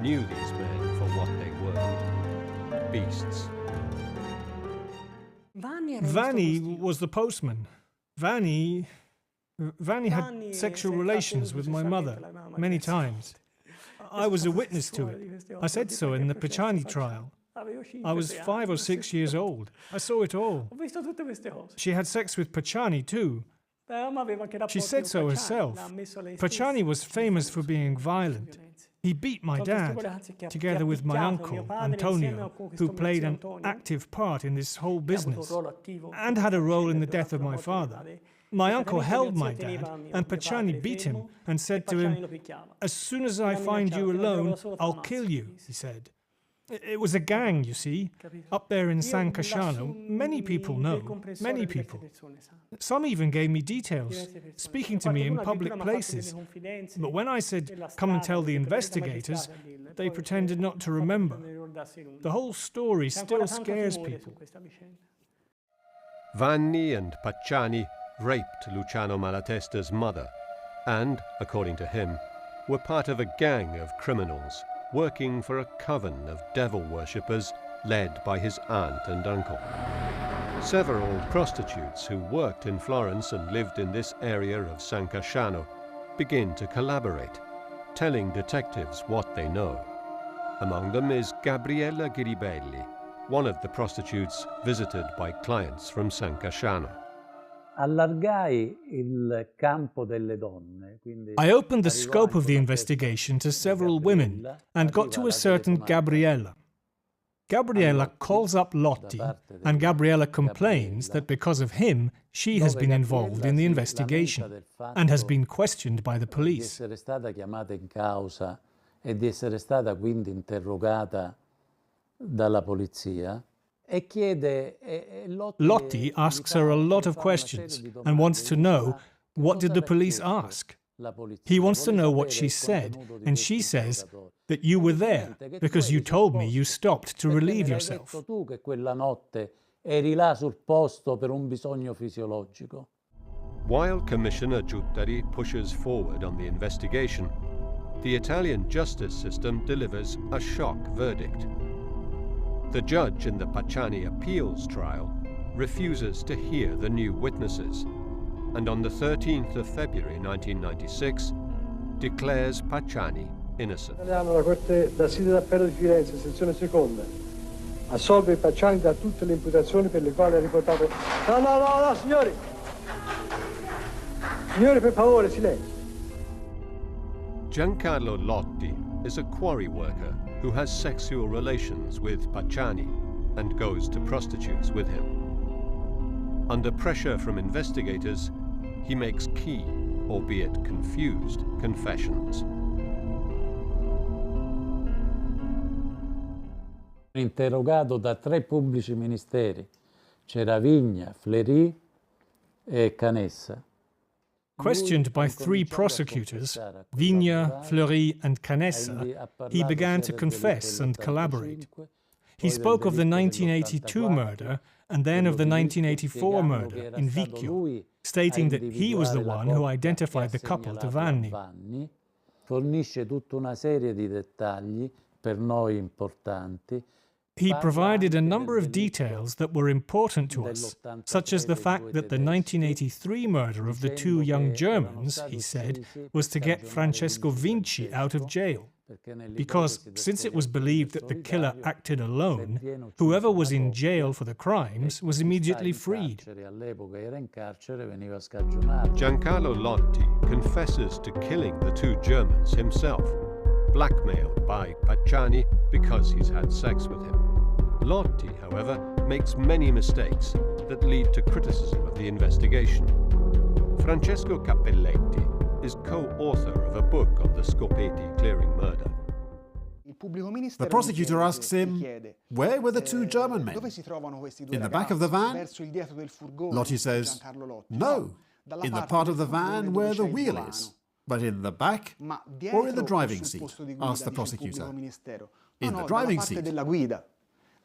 knew these men for what they were: beasts. Vanni was the postman. Vanni had sexual relations with my mother many times. I was a witness to it. I said so in the Pacciani trial. I was 5 or 6 years old. I saw it all. She had sex with Pacciani too. She said so herself. Pacciani was famous for being violent. He beat my dad, together with my uncle, Antonio, who played an active part in this whole business, and had a role in the death of my father. My uncle held my dad, and Pacciani beat him and said to him, "As soon as I find you alone, I'll kill you," he said. It was a gang, you see, up there in San Casciano. Many people know, many people. Some even gave me details, speaking to me in public places. But when I said, "Come and tell the investigators," they pretended not to remember. The whole story still scares people. Vanni and Pacciani raped Luciano Malatesta's mother and, according to him, were part of a gang of criminals working for a coven of devil worshippers led by his aunt and uncle. Several prostitutes who worked in Florence and lived in this area of San Casciano begin to collaborate, telling detectives what they know. Among them is Gabriella Ghiribelli, one of the prostitutes visited by clients from San Casciano. Allargai il campo delle donne. I opened the scope of the investigation to several women and got to a certain Gabriella. Gabriella calls up Lotti, and Gabriella complains that because of him, she has been involved in the investigation and has been questioned by the police. Di essere stata chiamata in causa e di essere stata quindi interrogata dalla polizia. Lotti asks her a lot of questions and wants to know, what did the police ask? He wants to know what she said, and she says that you were there because you told me you stopped to relieve yourself. Tu che quella notte eri là sul posto per un bisogno fisiologico. While Commissioner Giuttari pushes forward on the investigation, the Italian justice system delivers a shock verdict. The judge in the Pacciani appeals trial refuses to hear the new witnesses, and on the 13th of February 1996 declares Pacciani innocent. La Corte d'Assise d'Appello di Firenze, sezione seconda, assolve Pacciani da tutte le imputazioni per le quali ha riportato... No, signori! Signori, per favore, silenzio. Giancarlo Lotti is a quarry worker who has sexual relations with Pacciani and goes to prostitutes with him. Under pressure from investigators, he makes key, albeit confused, confessions. Interrogato da 3 pubblici ministeri, c'era Vigna, Fleury e Canessa. Questioned by 3 prosecutors, Vigna, Fleury and Canessa, he began to confess and collaborate. He spoke of the 1982 murder and then of the 1984 murder in Vicchio, stating that he was the one who identified the couple to Vanni. Fornisce tutta una serie di dettagli per noi importanti. he provided a number of details that were important to us, such as the fact that the 1983 murder of the two young Germans, he said, was to get Francesco Vinci out of jail. Because since it was believed that the killer acted alone, whoever was in jail for the crimes was immediately freed. Giancarlo Lotti confesses to killing the two Germans himself, blackmailed by Pacciani because he's had sex with him. Lotti, however, makes many mistakes that lead to criticism of the investigation. Francesco Cappelletti is co-author of a book on the Scopeti clearing murder. The prosecutor asks him, where were the two German men? In the back of the van? Lotti says, no, in the part of the van where the wheel is. But in the back or in the driving seat? Asked the prosecutor. In the driving seat. In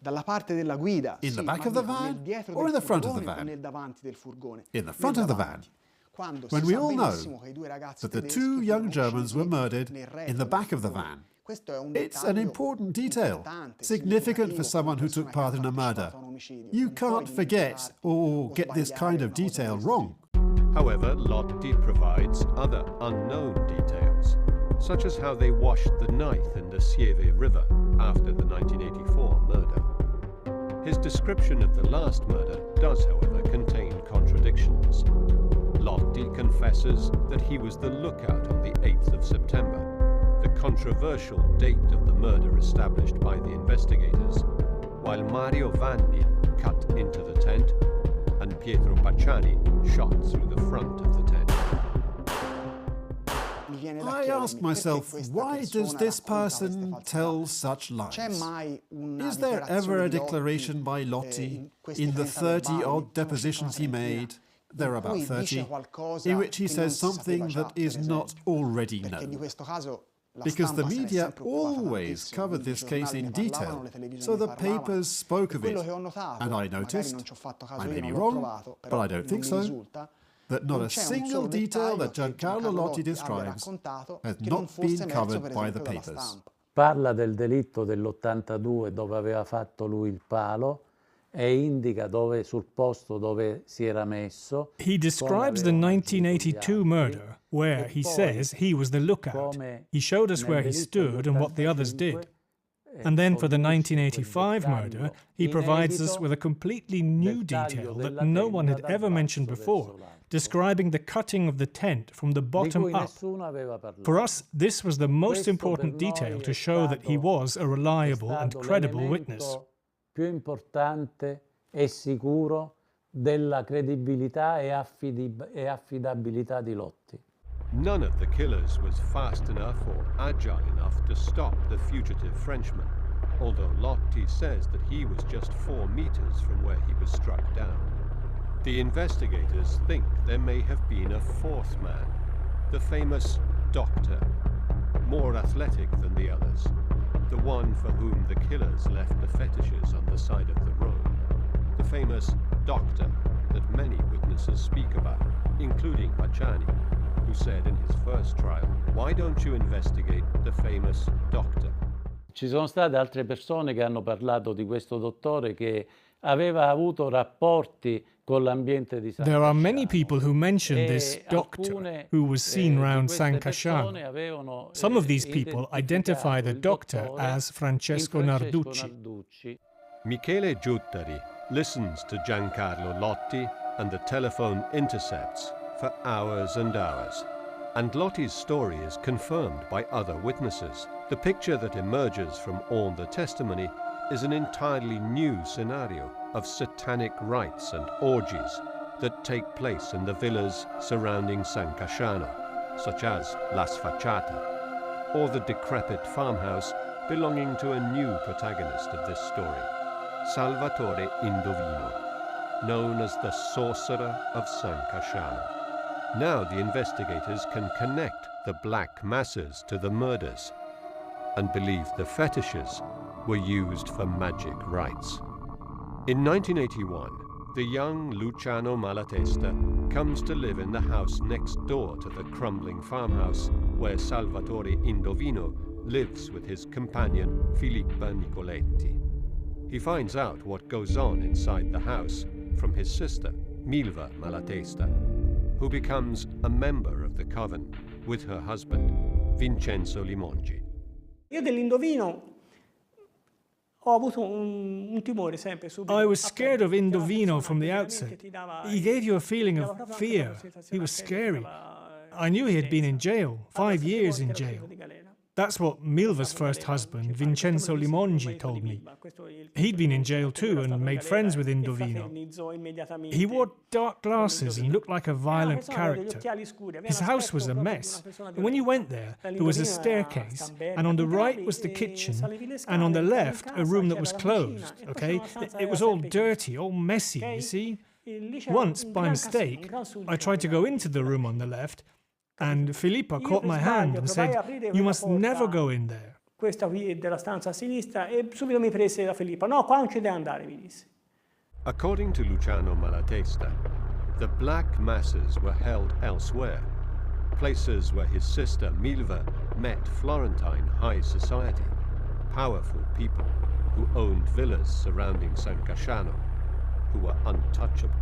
the back of the van or in the front of the van? In the front of the van. When we all know that the two young Germans were murdered in the back of the van. It's an important detail, significant for someone who took part in a murder. You can't forget or get this kind of detail wrong. However, Lotti provides other unknown details, such as how they washed the knife in the Sieve River after the 1984 murder. His description of the last murder does, however, contain contradictions. Lotti confesses that he was the lookout on the 8th of September, the controversial date of the murder established by the investigators, while Mario Vanni cut into the tent and Pietro Pacciani shot through the front of the tent. I ask myself, why does this person tell such lies? Is there ever a declaration by Lotti in the 30-odd depositions he made, there are about 30, in which he says something that is not already known? Because the media always covered this case in detail, so the papers spoke of it. And I noticed, I may be wrong, but I don't think so, that not a single detail that Giancarlo Lotti describes has not been covered by the papers. Parla del delitto dell'82 dove aveva fatto lui il palo e indica dove sul posto dove si era messo. He describes the 1982 murder, where he says he was the lookout. He showed us where he stood and what the others did. And then for the 1985 murder, he provides us with a completely new detail that no one had ever mentioned before, describing the cutting of the tent from the bottom up. For us, this was the most important detail to show that he was a reliable and credible witness. Più importante e sicuro della credibilità e affidabilità di Lotti. None of the killers was fast enough or agile enough to stop the fugitive Frenchman, although Lotti says that he was just 4 meters from where he was struck down. The investigators think there may have been a fourth man, the famous doctor, more athletic than the others, the one for whom the killers left the fetishes on the side of the road, the famous doctor that many witnesses speak about, including Pacciani, who said in his first trial, "Why don't you investigate the famous doctor?" Ci sono state altre persone che hanno parlato di questo dottore che aveva avuto rapporti con l'ambiente di San There are many people who mention this doctor who was seen round San Casciano. Some of these people identify the doctor as Francesco Narducci. Michele Giuttari listens to Giancarlo Lotti and the telephone intercepts for hours and hours. And Lotti's story is confirmed by other witnesses. The picture that emerges from all the testimony is an entirely new scenario of satanic rites and orgies that take place in the villas surrounding San Casciano, such as La Sfacciata, or the decrepit farmhouse belonging to a new protagonist of this story, Salvatore Indovino, known as the Sorcerer of San Casciano. Now the investigators can connect the black masses to the murders and believe the fetishes were used for magic rites. In 1981, the young Luciano Malatesta comes to live in the house next door to the crumbling farmhouse where Salvatore Indovino lives with his companion Filippa Nicoletti. He finds out what goes on inside the house from his sister, Milva Malatesta, who becomes a member of the coven with her husband, Vincenzo Limongi. Io dell'indovino ho avuto un timore sempre subito. I was scared of Indovino from the outset. He gave you a feeling of fear. He was scary. I knew he had been in jail, 5 years in jail. That's what Milva's first husband, Vincenzo Limongi, told me. He'd been in jail too and made friends with Indovino. He wore dark glasses and looked like a violent character. His house was a mess. And when you went there was a staircase, and on the right was the kitchen, and on the left a room that was closed, okay? It was all dirty, all messy, you see? Once, by mistake, I tried to go into the room on the left, and Filippa caught my hand and said, "You must never go in there." Questa qui è della stanza a sinistra e subito mi prese da Filippa. No, qua non ci devi andare, mi disse. According to Luciano Malatesta, the black masses were held elsewhere, places where his sister Milva met Florentine high society, powerful people who owned villas surrounding San Casciano, who were untouchable.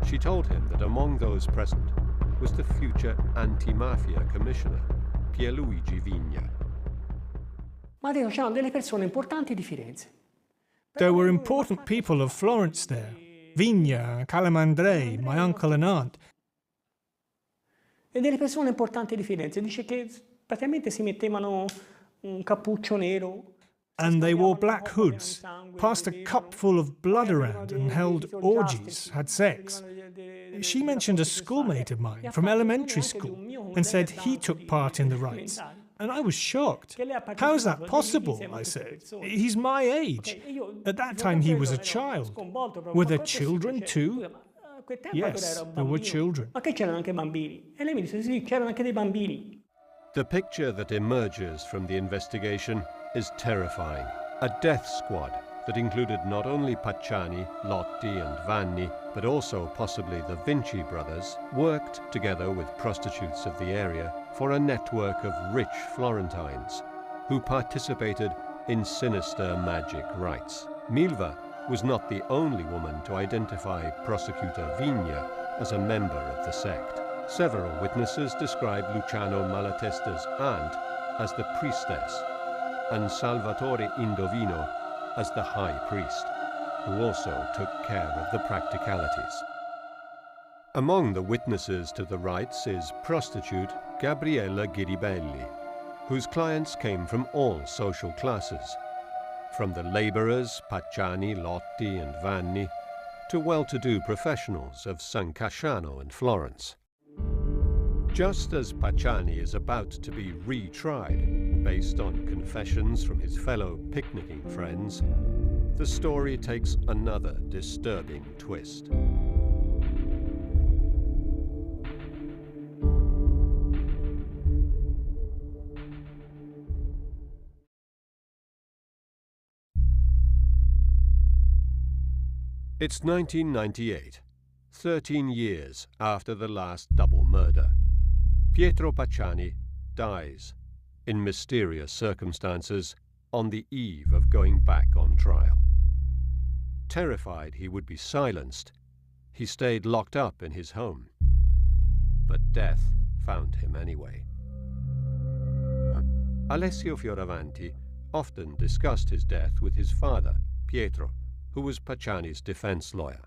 She told him that among those present was the future anti-mafia commissioner, Pierluigi Vigna. Ma c'erano delle persone importanti di Firenze. There were important people of Florence there. Vigna, Calamandrei, my uncle and aunt. E delle persone importanti di Firenze. Dice che praticamente si mettevano un cappuccio nero. And they wore black hoods, passed a cup full of blood around and held orgies, had sex. She mentioned a schoolmate of mine from elementary school and said he took part in the rites. And I was shocked. How's that possible? I said. He's my age. At that time he was a child. Were there children too? Yes, there were children. Ma che c'erano anche bambini? E lei mi disse sì, c'erano anche dei bambini. The picture that emerges from the investigation is terrifying. A death squad that included not only Pacciani, Lotti and Vanni, but also possibly the Vinci brothers, worked together with prostitutes of the area for a network of rich Florentines who participated in sinister magic rites. Milva was not the only woman to identify prosecutor Vigna as a member of the sect. Several witnesses described Luciano Malatesta's aunt as the priestess and Salvatore Indovino as the high priest, who also took care of the practicalities. Among the witnesses to the rites is prostitute Gabriella Ghiribelli, whose clients came from all social classes, from the labourers Pacciani, Lotti and Vanni, to well-to-do professionals of San Casciano and Florence. Just as Pacciani is about to be retried, based on confessions from his fellow picnicking friends, the story takes another disturbing twist. It's 1998, 13 years after the last double murder. Pietro Pacciani dies in mysterious circumstances on the eve of going back on trial. Terrified he would be silenced, he stayed locked up in his home. But death found him anyway. Alessio Fioravanti often discussed his death with his father, Pietro, who was Pacciani's defense lawyer.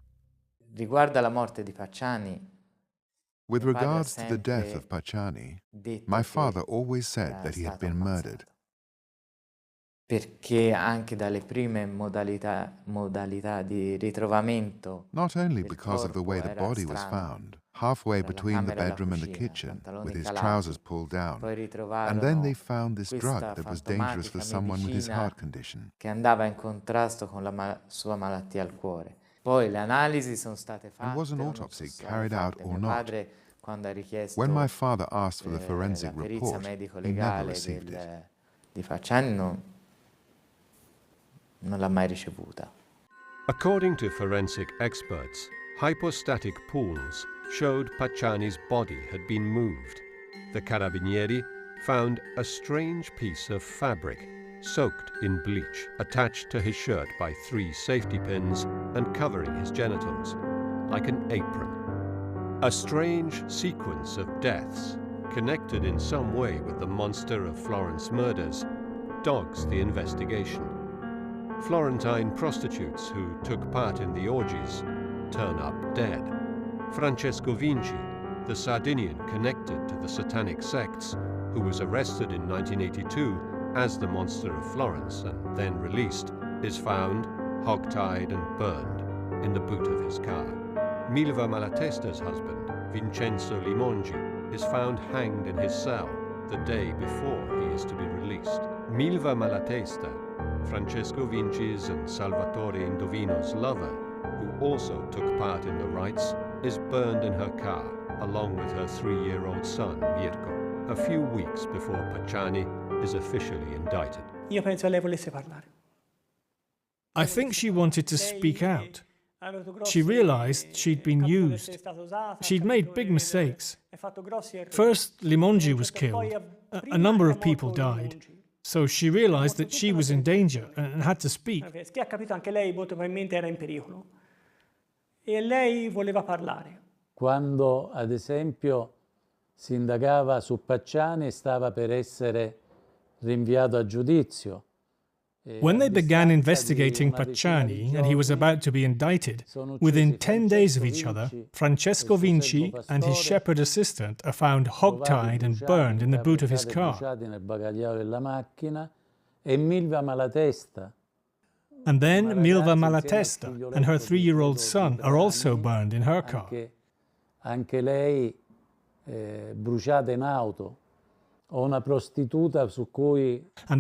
Riguardo alla morte di Pacciani, with regards to the death of Pacciani, my father always said that he had been murdered. Perché anche dalle prime modalità di ritrovamento. Not only because of the way the body was found, halfway between the bedroom and the kitchen, with his trousers pulled down, and then they found this drug that was dangerous for someone with his heart condition. Che andava in contrasto con la sua malattia al cuore. Poi le analisi sono state fatte. And was an autopsy carried out or not? When my father asked for the forensic report, he never received it. Di Pacciani non l'ha mai ricevuta. According to forensic experts, hypostatic pools showed Pacciani's body had been moved. The Carabinieri found a strange piece of fabric soaked in bleach, attached to his shirt by 3 safety pins and covering his genitals, like an apron. A strange sequence of deaths, connected in some way with the Monster of Florence murders, dogs the investigation. Florentine prostitutes who took part in the orgies turn up dead. Francesco Vinci, the Sardinian connected to the satanic sects, who was arrested in 1982 as the Monster of Florence and then released, is found hogtied and burned in the boot of his car. Milva Malatesta's husband, Vincenzo Limongi, is found hanged in his cell the day before he is to be released. Milva Malatesta, Francesco Vinci's and Salvatore Indovino's lover, who also took part in the rites, is burned in her car, along with her 3-year-old son, Mirko, a few weeks before Pacciani is officially indicted. Io penso lei volesse parlare. I think she wanted to speak out. She realized she'd been used. She'd made big mistakes. First, Limongi was killed. A number of people died. So she realized that she was in danger and had to speak. Ha capito anche lei molto probabilmente era in pericolo. E lei voleva parlare. Quando, ad esempio, si indagava su Pacciani, stava per essere rinviato a giudizio. When they began investigating Pacciani and he was about to be indicted, within 10 days of each other, Francesco Vinci and his shepherd assistant are found hogtied and burned in the boot of his car. And then Milva Malatesta and her 3-year-old son are also burned in her car. Anche lei bruciata in auto. And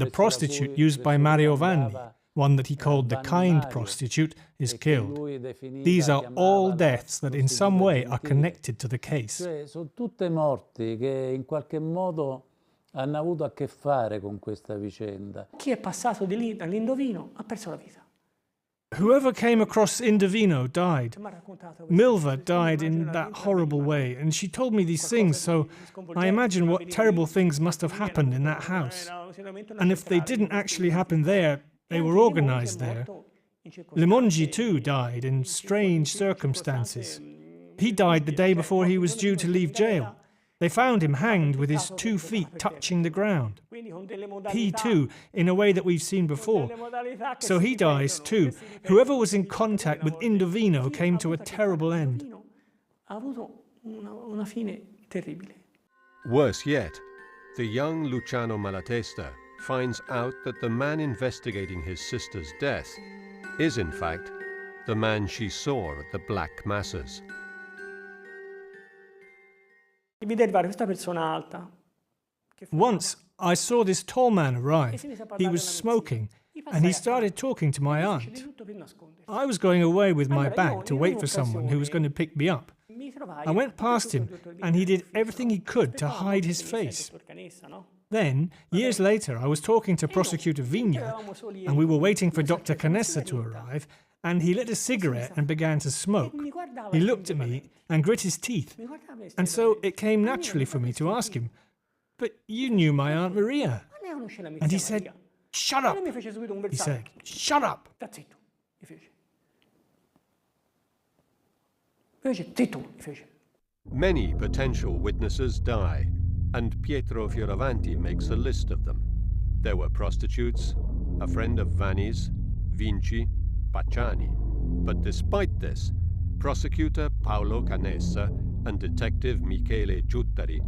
the prostitute used by Mario Vanni, one that he called the kind prostitute, is killed. These are all deaths that in some way are connected to the case. Sono tutte morti che in qualche modo hanno avuto a che fare con questa vicenda. Chi è passato di lì dall'indovino ha perso la vita. Whoever came across Indovino died. Milva died in that horrible way, and she told me these things, so I imagine what terrible things must have happened in that house. And if they didn't actually happen there, they were organized there. Limongi too died in strange circumstances. He died the day before he was due to leave jail. They found him hanged with his 2 feet touching the ground. He too, in a way that we've seen before. So he dies too. Whoever was in contact with Indovino came to a terrible end. Worse yet, the young Luciano Malatesta finds out that the man investigating his sister's death is in fact the man she saw at the Black Masses. Once, I saw this tall man arrive. He was smoking, and he started talking to my aunt. I was going away with my bag to wait for someone who was going to pick me up. I went past him, and he did everything he could to hide his face. Then, years later, I was talking to Prosecutor Vigna, and we were waiting for Dr. Canessa to arrive, and he lit a cigarette and began to smoke. He looked at me and grit his teeth, and so it came naturally for me to ask him, "But you knew my Aunt Maria." And he said, "Shut up." He said, "Shut up." Many potential witnesses die, and Pietro Fioravanti makes a list of them. There were prostitutes, a friend of Vanni's, Vinci, Pacciani. But despite this, prosecutor Paolo Canessa and detective Michele Giuttari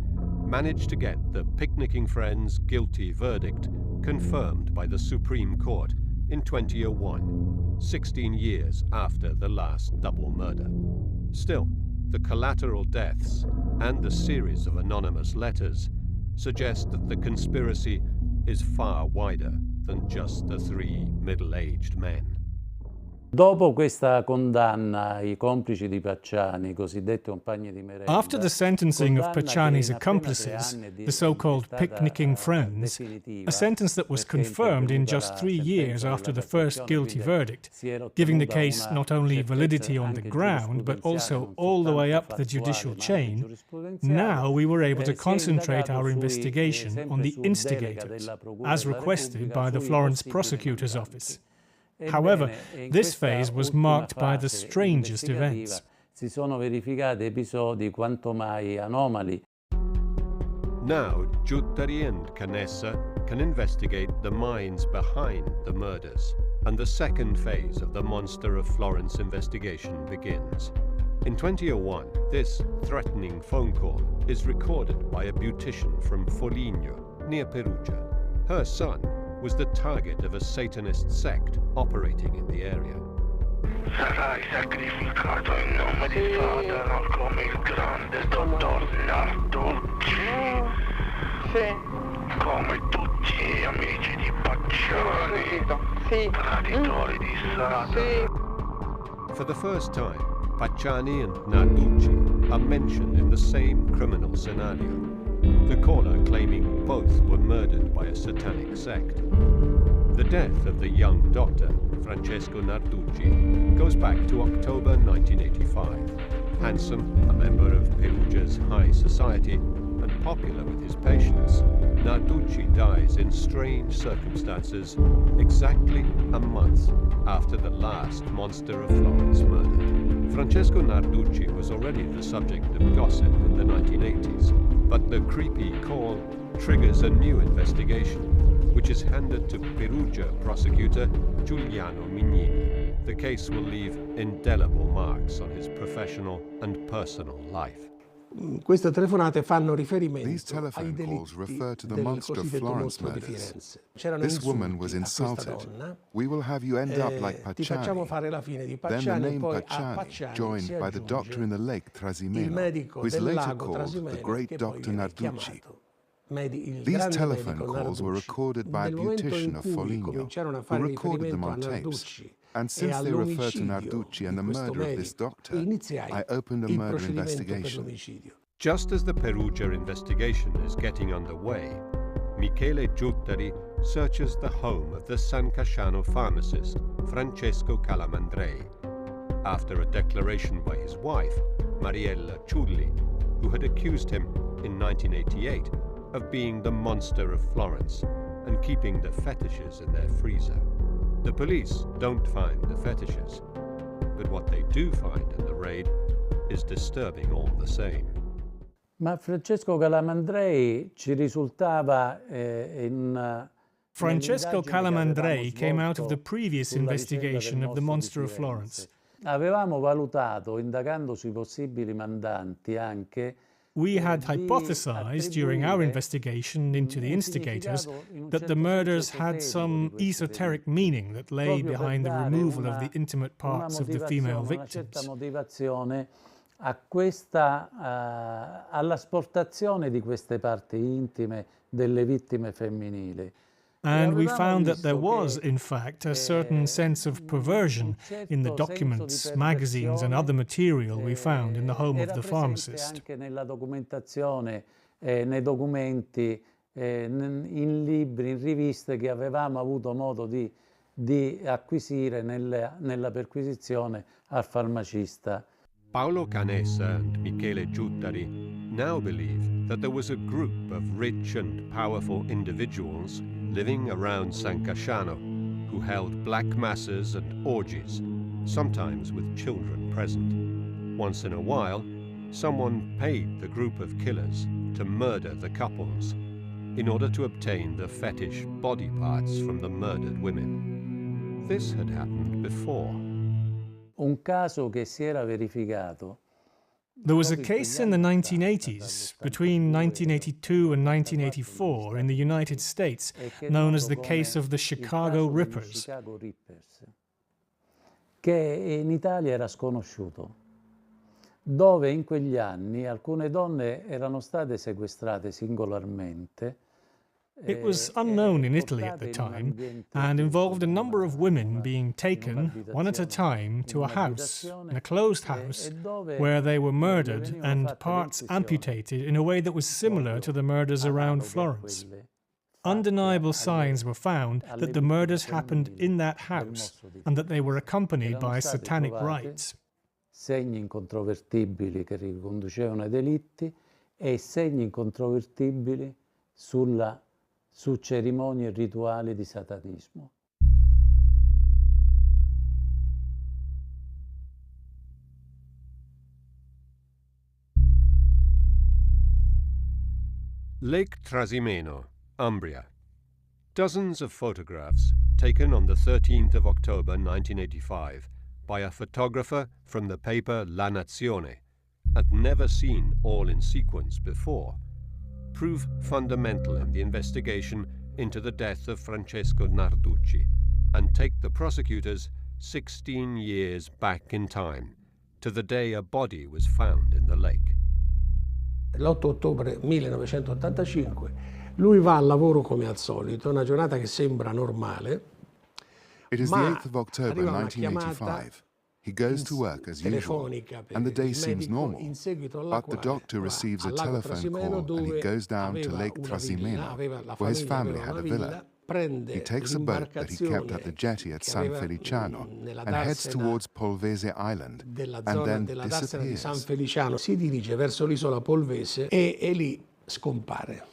managed to get the picnicking friends' guilty verdict confirmed by the Supreme Court in 2001, 16 years after the last double murder. Still, the collateral deaths and the series of anonymous letters suggest that the conspiracy is far wider than just the 3 middle-aged men. Dopo questa condanna, i complici di Pacciani, i cosiddetti compagni di merenda, After the sentencing of Pacciani's accomplices, the so-called picnicking friends, a sentence that was confirmed in just 3 years after the first guilty verdict, giving the case not only validity on the ground, but also all the way up the judicial chain, now we were able to concentrate our investigation on the instigators, as requested by the Florence prosecutor's office. However, this phase was marked by the strangest events. Si sono verificati episodi quanto mai anomali. Now, Giuttari and Canessa can investigate the minds behind the murders, and the second phase of the Monster of Florence investigation begins. In 2001, this threatening phone call is recorded by a beautician from Foligno, near Perugia. Her son was the target of a Satanist sect operating in the area. Sarai sacrificato in nome di Satana come il grande dottor Narducci. Sì. Come tutti gli amici di Pacciani, traditori di Satana. For the first time, Pacciani and Narducci are mentioned in the same criminal scenario. The caller claiming both were murdered by a satanic sect. The death of the young doctor, Francesco Narducci, goes back to October 1985. Handsome, a member of Perugia's high society, and popular with his patients, Narducci dies in strange circumstances exactly a month after the last Monster of Florence murder. Francesco Narducci was already the subject of gossip in the 1980s, but the creepy call triggers a new investigation, which is handed to Perugia prosecutor Giuliano Mignini. The case will leave indelible marks on his professional and personal life. Queste telefonate fanno riferimento These telephone calls refer to the Monster of Florence Mostro di murders. Firenze. This woman was insulted. We will have you end up like Ti facciamo Pacciani. fare la fine di Then the Pacciani e name poi a Pacciani, Pacciani si joined by the aggiunge doctor in the lake il Trasimeno, medico who is del later lago called the Trasimeno great che poi Dr. viene Narducci. chiamato il These grande telephone medico calls were Narducci. recorded by a Nel momento beautician in of cui Foligno, cominciarono a who fare recorded them riferimento a on tapes. Narducci And e since they refer to all'omicidio Narducci and di the questo murder of this medico, doctor, iniziai I opened a il murder procedimento per investigation. l'omicidio. Just as the Perugia investigation is getting underway, Michele Giuttari searches the home of the San Casciano pharmacist Francesco Calamandrei, after a declaration by his wife, Mariella Ciulli, who had accused him in 1988 of being the Monster of Florence and keeping the fetishes in their freezer. The police don't find the fetishes, but what they do find in the raid is disturbing all the same. Ma Francesco Calamandrei ci risultava Francesco Calamandrei came out of the previous investigation of the Monster of Florence. Avevamo valutato, indagando sui possibili mandanti anche, We had hypothesized during our investigation into the instigators that the murders had some esoteric meaning that lay behind the removal of the intimate parts of the female victims. A questa, all'asportazione di queste parti intime delle vittime femminili. And we found that there was, in fact, a certain sense of perversion in the documents, magazines and other material we found in the home of the pharmacist. Anche nella documentazione, nei documenti, in libri, in riviste che avevamo avuto modo di acquisire nella perquisizione al farmacista. Paolo Canessa and Michele Giuttari now believe that there was a group of rich and powerful individuals living around San Casciano who held black masses and orgies, sometimes with children present. Once in a while, someone paid the group of killers to murder the couples in order to obtain the fetish body parts from the murdered women. This had happened before. Un caso che si era verificato. There was a case in the 1980s, between 1982 and 1984 in the United States, known as the case of the Chicago Rippers. Che in Italia era sconosciuto, dove in quegli anni alcune donne erano state sequestrate singolarmente It was unknown in Italy at the time and involved a number of women being taken, one at a time, to a house, in a closed house, where they were murdered and parts amputated in a way that was similar to the murders around Florence. Undeniable signs were found that the murders happened in that house and that they were accompanied by satanic rites. Segni incontrovertibili che riconducevano ai delitti e segni incontrovertibili su cerimonie e rituali di satanismo. Lake Trasimeno, Umbria. Dozens of photographs taken on the 13th of October 1985 by a photographer from the paper La Nazione, and never seen all in sequence before, prove fundamental in the investigation into the death of Francesco Narducci and take the prosecutors 16 years back in time, to the day a body was found in the lake. L'8 ottobre 1985, lui va al lavoro come al solito, una giornata che sembra normale. It is the 8th of October 1985. He goes to work as usual, and the day seems normal, but the doctor receives a telephone call and he goes down to Lake Trasimeno, where his family had a villa. He takes a boat that he kept at the jetty at San Feliciano and heads towards Polvese Island, and then disappears. San Feliciano si dirige verso l'isola Polvese e lì scompare.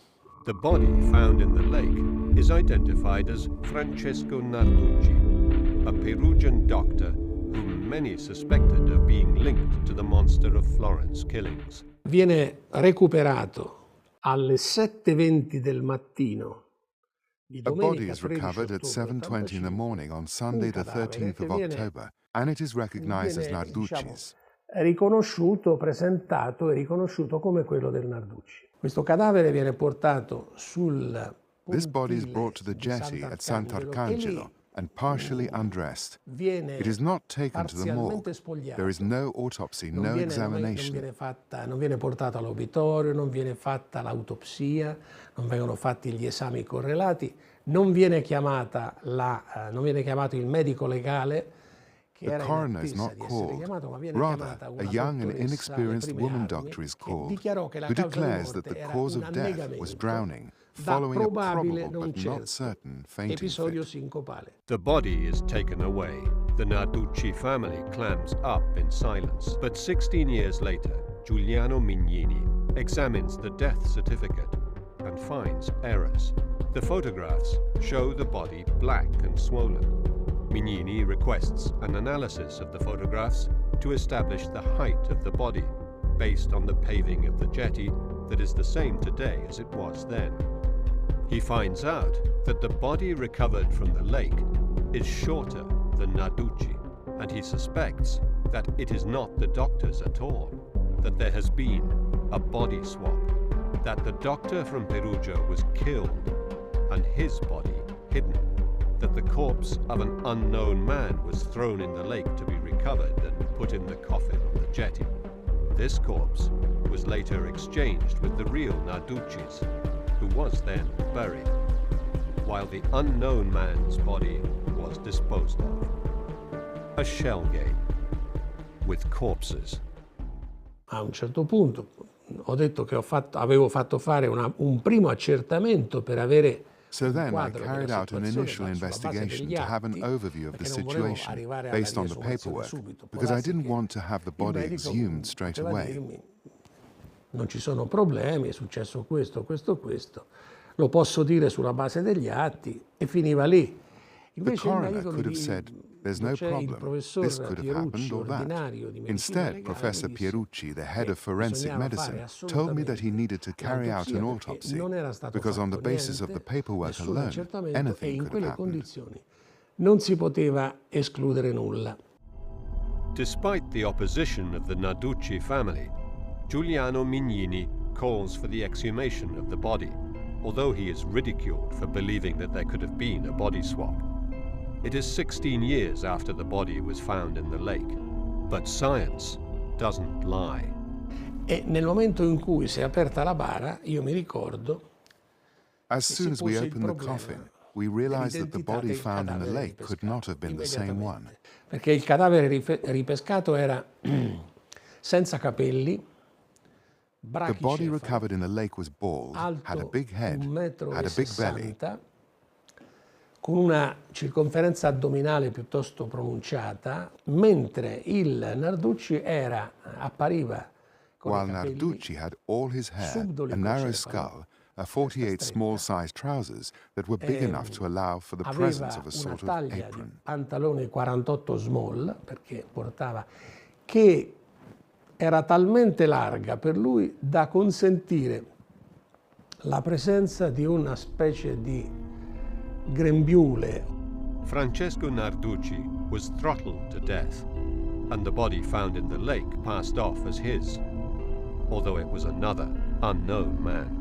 The body found in the lake is identified as Francesco Narducci, a Perugian doctor whom many suspected of being linked to the Monster of Florence killings. Viene recuperato alle 7:20 del mattino. A body is recovered at 7:20 in the morning on Sunday the 13th of October, and it is recognized as Narducci's. Riconosciuto, presentato e riconosciuto come quello del Narducci. Questo cadavere viene portato sul This body is brought to the jetty at Sant'Arcangelo and partially undressed. It is not taken to the morgue. There is no autopsy, no examination. Non viene portato all'obitorio, non viene fatta l'autopsia, non vengono fatti gli esami correlati, non viene chiamato il medico legale. The coroner is not called. Rather, a young and inexperienced woman doctor is called, who declares that the cause of death was drowning, following a probable but not certain fainting fit. The body is taken away. The Narducci family clams up in silence. But 16 years later, Giuliano Mignini examines the death certificate and finds errors. The photographs show the body black and swollen. Mignini requests an analysis of the photographs to establish the height of the body, based on the paving of the jetty that is the same today as it was then. He finds out that the body recovered from the lake is shorter than Narducci, and he suspects that it is not the doctor's at all, that there has been a body swap, that the doctor from Perugia was killed and his body hidden, that the corpse of an unknown man was thrown in the lake to be recovered and put in the coffin on the jetty. This corpse was later exchanged with the real Narducci's, who was then buried, while the unknown man's body was disposed of. A shell game with corpses. A un certo punto ho detto che avevo fatto fare un primo accertamento per avere. So then I carried out an initial investigation to have an overview of the situation based on the paperwork, because I didn't want to have the body exhumed straight away. Non ci sono problemi, è successo questo. Lo posso dire sulla base degli atti e finiva lì. The coroner could have said, there's no problem, this could have happened or that. Instead, Professor Pierucci, the head of forensic medicine, told me that he needed to carry out an autopsy, because on the basis of the paperwork alone, anything could have happened. Non si poteva escludere nulla. Despite the opposition of the Narducci family, Giuliano Mignini calls for the exhumation of the body, although he is ridiculed for believing that there could have been a body swap. It is 16 years after the body was found in the lake, but science doesn't lie. E nel momento in cui si è aperta la bara, io mi ricordo As soon as we opened the coffin, we realized that the body found in the lake could not have been the same one. Perché il cadavere ripescato era senza capelli, the body recovered in the lake was bald, had a big head, had a big belly, con una circonferenza addominale piuttosto pronunciata, mentre il Narducci appariva con while Narducci had all his hair, a narrow skull, a 48 small-sized trousers that were big enough to allow for the presence of a sort of apron. Pantalone 48 small, perché portava, che era talmente larga per lui da consentire la presenza di una specie di grembiule. Francesco Narducci was throttled to death, and the body found in the lake passed off as his, although it was another, unknown man.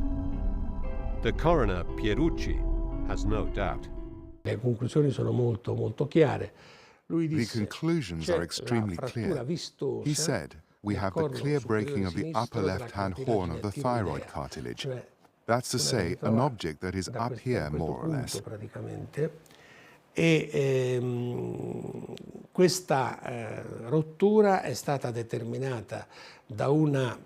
The coroner Pierucci has no doubt. Le conclusioni sono molto, molto chiare. Lui disse, the conclusions are extremely clear. He said, we have the clear breaking of the upper left-hand horn of the thyroid cartilage. That's to say, an object that is up here, more or less. Questa rottura è stata determinata da una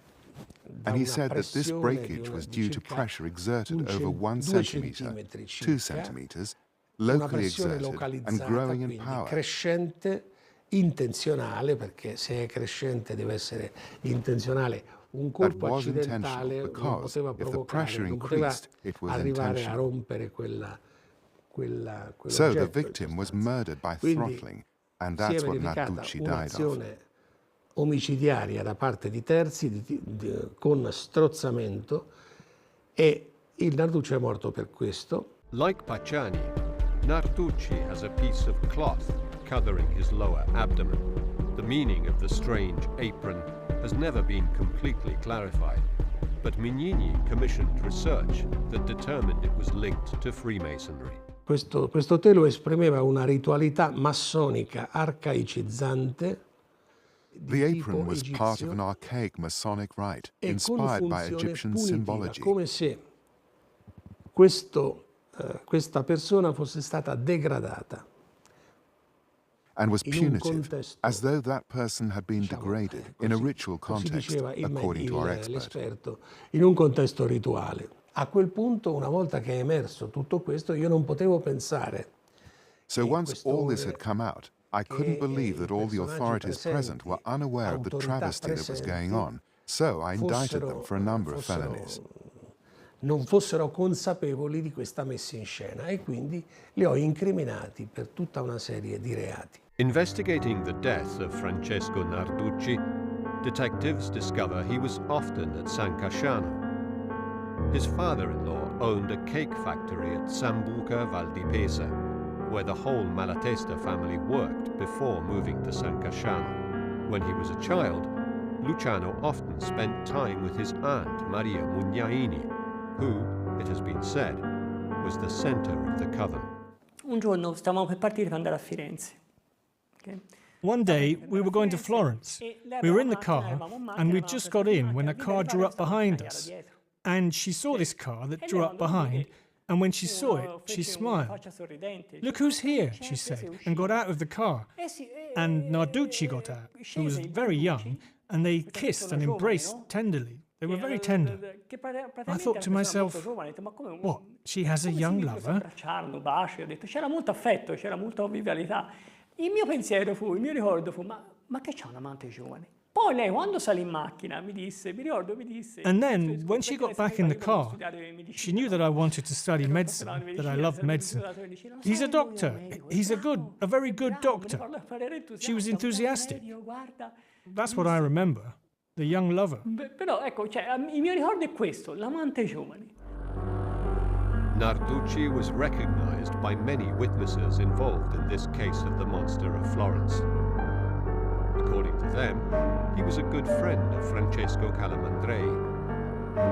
And he said that this breakage was due to pressure exerted over 1 centimeter, 2 centimeters, locally exerted and growing in power. Crescente, intenzionale, perché se è crescente deve essere intenzionale. Un colpo accidentale non poteva provocare, non poteva arrivare a rompere quell'oggetto. So the victim was murdered by throttling, and that's what Narducci died of. Omicidiaria da parte di terzi con strozzamento, e il Narducci è morto per questo. Like Pacciani, Narducci has a piece of cloth covering his lower abdomen. The meaning of the strange apron has never been completely clarified, but Mignini commissioned research that determined it was linked to Freemasonry. Questo telo esprimeva una ritualità massonica arcaicizzante. The apron was part of an archaic Masonic rite, inspired by Egyptian symbology. Come se questa persona fosse stata degradata. And was punitive, as though that person had been degraded in a ritual context, according to our expert. In un contesto rituale. A quel punto, una volta che è emerso tutto questo, io non potevo pensare. So once all this had come out, I couldn't believe that all the authorities present were unaware of the travesty that was going on, so I indicted them for a number of felonies. Non fossero consapevoli di questa messa in scena, e quindi li ho incriminati per tutta una serie di reati. Investigating the death of Francesco Narducci, detectives discover he was often at San Casciano. His father-in-law owned a cake factory at Sambuca Val di Pesa, where the whole Malatesta family worked before moving to San Casciano. When he was a child, Luciano often spent time with his aunt Maria Mugnaini, who, it has been said, was the center of the coven. Un giorno stavamo per partire per andare a Firenze. Okay? One day we were going to Florence. We were in the car and we'd just got in when a car drew up behind us. And she saw this car that drew up behind, and when she saw it, she smiled. "Look who's here," she said, and got out of the car. And Narducci got out, who was very young, and they kissed and embraced tenderly. They were very tender. I thought to myself, what, she has a young lover? C'era molto affetto, c'era molta convivialità. Il mio ricordo fu, ma che c'ha un amante giovane? Poi lei, quando salì in macchina, mi disse. And then, when she got back in the car, she knew that I wanted to study medicine, that I loved medicine. He's a doctor. He's a very good doctor. She was enthusiastic. That's what I remember, the young lover. Però, ecco, il mio ricordo è questo, l'amante giovane. Narducci was recognized by many witnesses involved in this case of the Monster of Florence. According to them, he was a good friend of Francesco Calamandrei.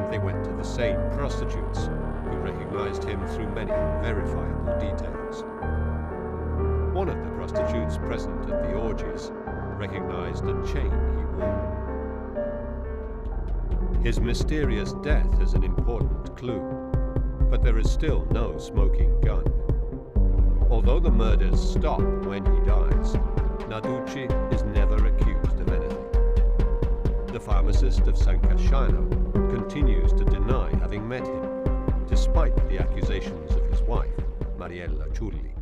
They went to the same prostitutes, who recognized him through many verifiable details. One of the prostitutes present at the orgies recognized a chain he wore. His mysterious death is an important clue. but there is still no smoking gun. Although the murders stop when he dies, Narducci is never accused of anything. The pharmacist of San Casciano continues to deny having met him, despite the accusations of his wife, Mariella Ciulli.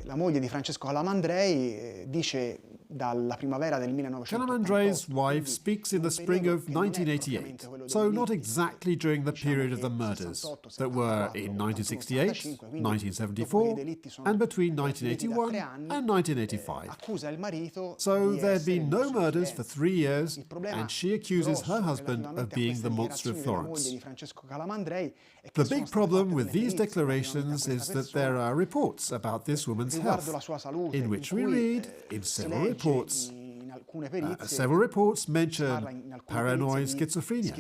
La moglie di Francesco Calamandrei dice dalla primavera del 1988. Calamandrei's wife speaks in the spring of 1988, so not exactly during the period of the murders that were in 1968, 1974, and between 1981 and 1985. So there had been no murders for 3 years, and she accuses her husband of being the Monster of Florence. The big problem with these declarations is that there are reports about this woman's health, in which we read, in several reports mention paranoid schizophrenia,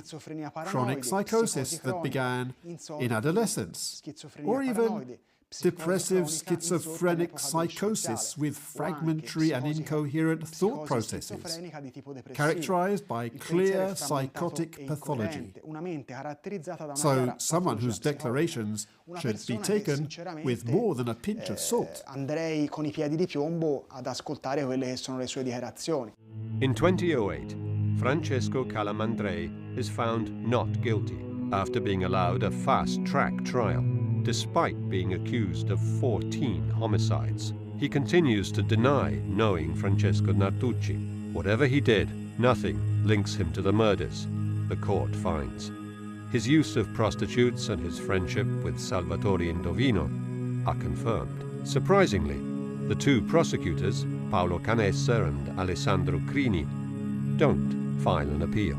chronic psychosis that began in adolescence, or even depressive schizophrenic psychosis with fragmentary and incoherent thought processes, characterized by clear psychotic pathology. So someone whose declarations should be taken with more than a pinch of salt. Andrei con I piedi di piombo ad ascoltare quelle che sono le sue dichiarazioni. In 2008, Francesco Calamandrei is found not guilty after being allowed a fast-track trial. Despite being accused of 14 homicides, he continues to deny knowing Francesco Narducci. Whatever he did, nothing links him to the murders, the court finds. His use of prostitutes and his friendship with Salvatore Indovino are confirmed. Surprisingly, the two prosecutors, Paolo Canessa and Alessandro Crini, don't file an appeal.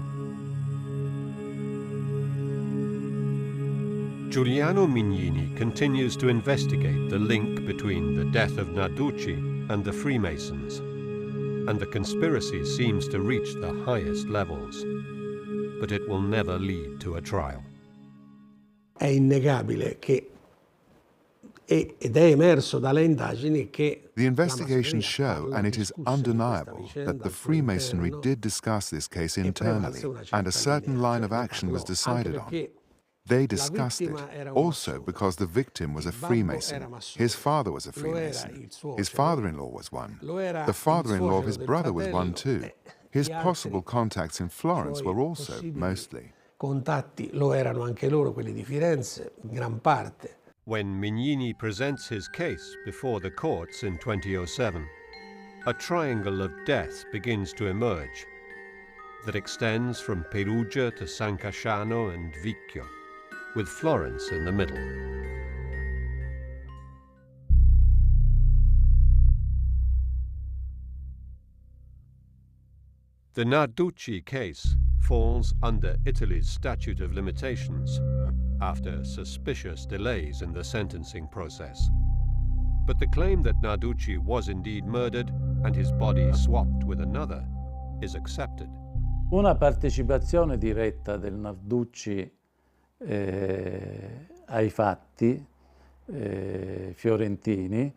Giuliano Mignini continues to investigate the link between the death of Narducci and the Freemasons, and the conspiracy seems to reach the highest levels, but it will never lead to a trial. È innegabile che ed è emerso dalle indagini che the investigations show, and it is undeniable, that the Freemasonry did discuss this case internally, and a certain line of action was decided on. They discussed it, also because the victim was a Freemason. His father was a Freemason. His father-in-law was one. The father-in-law of his brother was one too. His possible contacts in Florence were also, mostly. Contatti lo erano anche loro, quelli di Firenze, in gran parte. When Mignini presents his case before the courts in 2007, a triangle of death begins to emerge that extends from Perugia to San Casciano and Vicchio, with Florence in the middle. The Narducci case falls under Italy's statute of limitations after suspicious delays in the sentencing process. But the claim that Narducci was indeed murdered and his body swapped with another is accepted. Una partecipazione diretta del Narducci ai fatti fiorentini.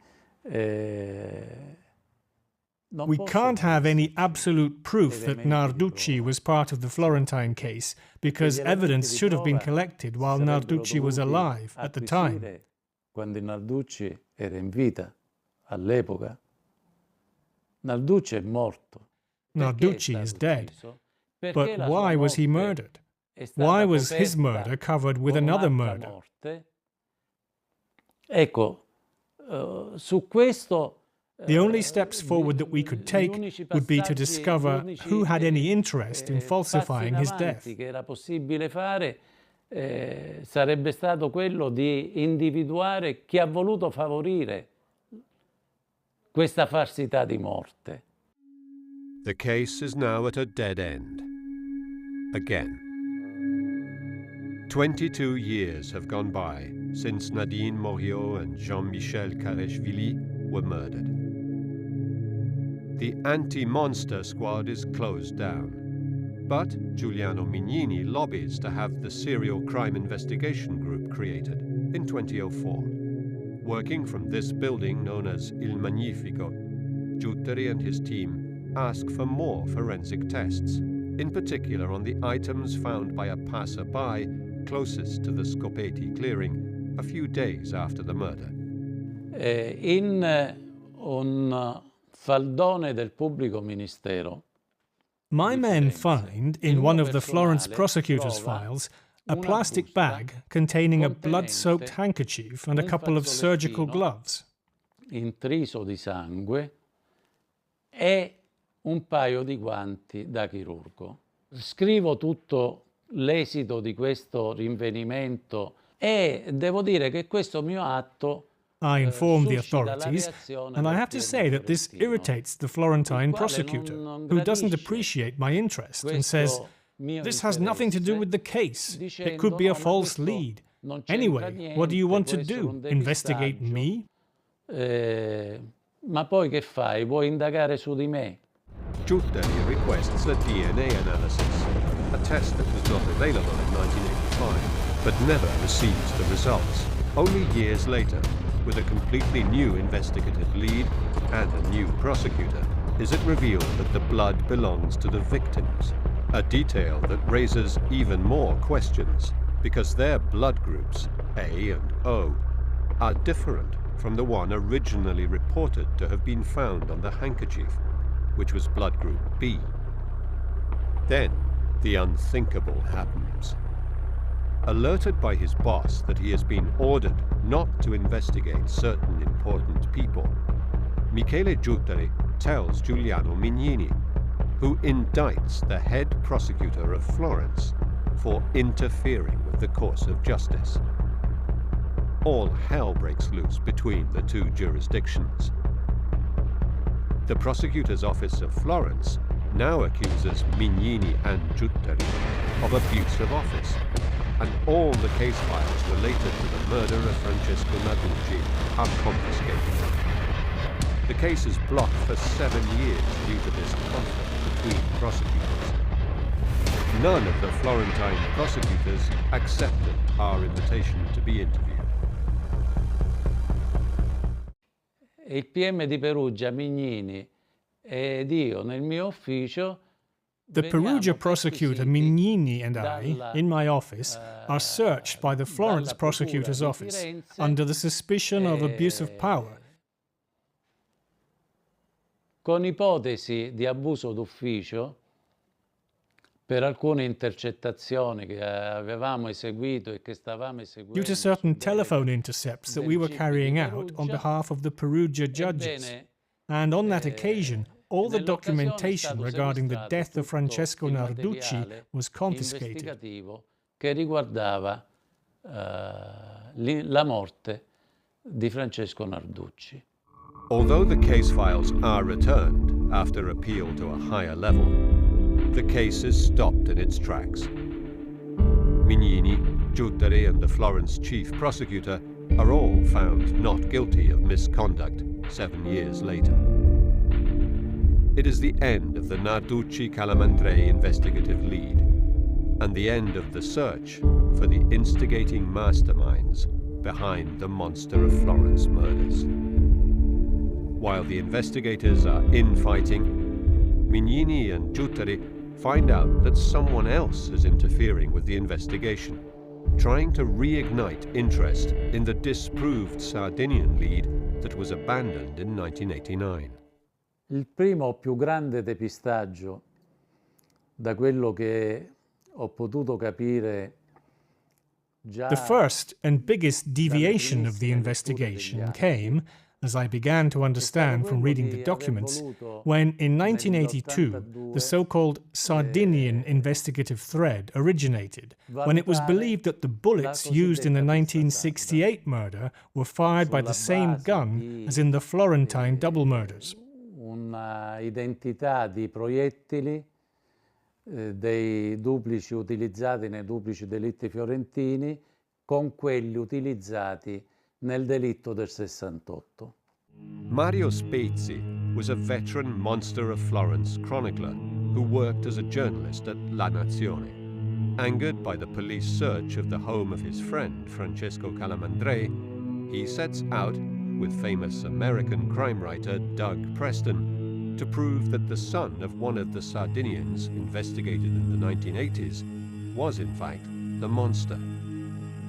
We can't have any absolute proof that Narducci was part of the Florentine case because evidence should have been collected while Narducci was alive at the time. Quando Narducci era in vita, all'epoca, Narducci è morto. Narducci is dead. But why was he murdered? Why was his murder covered with another murder? Ecco, su questo the only steps forward that we could take would be to discover who had any interest in falsifying his death. Che era possibile fare sarebbe stato quello di individuare chi ha voluto favorire questa falsità di morte. The case is now at a dead end. Again. 22 years have gone by since Nadine Moriot and Jean-Michel Kareshvili were murdered. The anti-monster squad is closed down, but Giuliano Mignini lobbies to have the Serial Crime Investigation Group created in 2004. Working from this building known as Il Magnifico, Giutteri and his team ask for more forensic tests, in particular on the items found by a passerby closest to the Scopeti clearing a few days after the murder. In un faldone del pubblico ministero, my men find in one of the Florence prosecutor's files a plastic bag containing a blood-soaked handkerchief and a couple of surgical gloves. Intriso di sangue e un paio di guanti da chirurgo. Scrivo tutto l'esito di questo rinvenimento e devo dire che questo mio atto I informed the authorities, and I have to say that this irritates the Florentine prosecutor, who doesn't appreciate my interest and says, "This has nothing to do with the case. It could be a false lead. Anyway, what do you want to do? Investigate me?" Ma poi che fai? Vuoi indagare su di me? Giuttari requests a DNA analysis, a test that was not available in 1985, but never receives the results. Only years later, with a completely new investigative lead and a new prosecutor, is it revealed that the blood belongs to the victims, a detail that raises even more questions, because their blood groups, A and O, are different from the one originally reported to have been found on the handkerchief, which was blood group B. Then, the unthinkable happens. Alerted by his boss that he has been ordered not to investigate certain important people, Michele Giuttari tells Giuliano Mignini, who indicts the head prosecutor of Florence for interfering with the course of justice. All hell breaks loose between the two jurisdictions. The prosecutor's office of Florence now accuses Mignini and Giuttari of abuse of office, and all the case files related to the murder of Francesco Narducci are confiscated. The case is blocked for 7 years due to this conflict between prosecutors. None of the Florentine prosecutors accepted our invitation to be interviewed. Il PM di Perugia, Mignini, ed io nel mio ufficio. The Perugia prosecutor Mignini and I, in my office, are searched by the Florence prosecutor's office under the suspicion of abuse of power. Con ipotesi di abuso d'ufficio per alcune intercettazioni che avevamo eseguito e che stavamo eseguendo. Due to certain telephone intercepts that we were carrying out on behalf of the Perugia judges. And on that occasion, all the documentation regarding the death of Francesco Narducci was confiscated. Che riguardava la morte di Francesco Narducci. Although the case files are returned after appeal to a higher level, the case is stopped in its tracks. Mignini, Giuttari, and the Florence chief prosecutor are all found not guilty of misconduct 7 years later. It is the end of the Narducci-Calamandrei investigative lead, and the end of the search for the instigating masterminds behind the Monster of Florence murders. While the investigators are infighting, Mignini and Giuttari find out that someone else is interfering with the investigation, trying to reignite interest in the disproved Sardinian lead that was abandoned in 1989. Il primo più grande depistaggio, da quello che ho potuto capire già. The first and biggest deviation of the investigation came, as I began to understand from reading the documents, when in 1982 the so-called Sardinian investigative thread originated, when it was believed that the bullets used in the 1968 murder were fired by the same gun as in the Florentine double murders. Una identità di proiettili dei duplici utilizzati nei duplici delitti fiorentini con quelli utilizzati nel delitto del 68. Mario Spezzi was a veteran Monster of Florence chronicler who worked as a journalist at La Nazione. Angered by the police search of the home of his friend Francesco Calamandrei, he sets out, with famous American crime writer Doug Preston, to prove that the son of one of the Sardinians investigated in the 1980s was in fact the monster.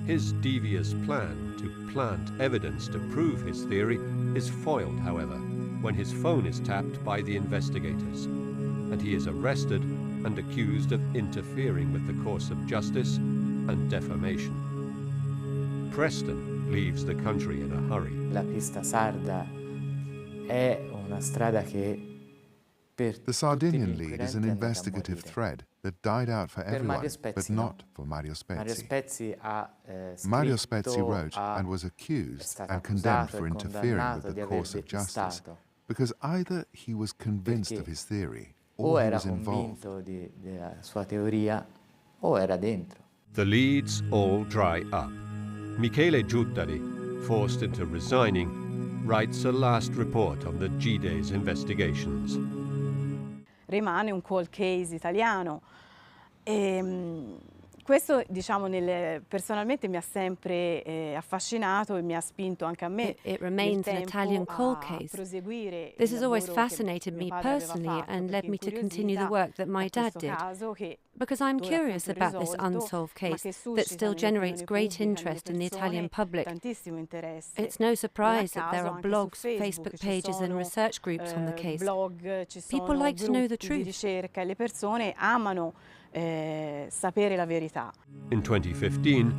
His devious plan to plant evidence to prove his theory is foiled, however, when his phone is tapped by the investigators, and he is arrested and accused of interfering with the course of justice and defamation. Preston leaves the country in a hurry. La pista sarda è una strada che The Sardinian lead is an investigative thread that died out for everyone, but not for Mario Spezzi. Mario Spezzi wrote and was accused and condemned for interfering with the course of justice, because either he was convinced of his theory or he was involved. della sua teoria o era dentro. The leads all dry up. Michele Giuttari, forced into resigning, writes a last report on the G-Day's investigations. Rimane un cold case italiano. Questo, diciamo, personalmente mi ha sempre affascinato e mi ha spinto anche a me. It remains an Italian cold case. This has always fascinated me personally and led me to continue the work that my dad did, because I'm curious about this unsolved case that still generates great interest in the Italian public. It's no surprise that there are blogs, Facebook pages and research groups on the case. People like to know the truth. Le persone amano sapere la verità. In 2015,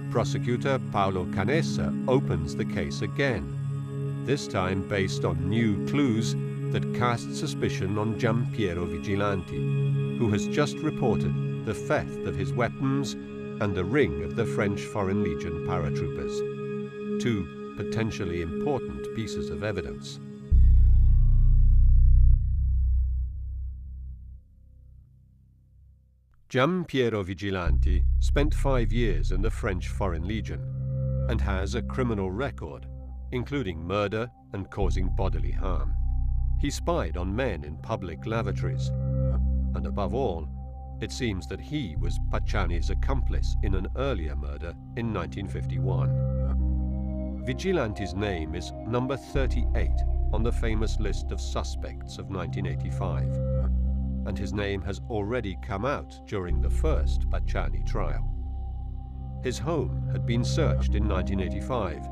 prosecutor Paolo Canessa opens the case again, this time based on new clues that cast suspicion on Giampiero Vigilanti, who has just reported the theft of his weapons and the ring of the French Foreign Legion paratroopers, two potentially important pieces of evidence. Giampiero Vigilanti spent 5 years in the French Foreign Legion and has a criminal record, including murder and causing bodily harm. He spied on men in public lavatories, and above all, it seems that he was Pacciani's accomplice in an earlier murder in 1951. Vigilanti's name is number 38 on the famous list of suspects of 1985. And his name has already come out during the first Pacciani trial. His home had been searched in 1985,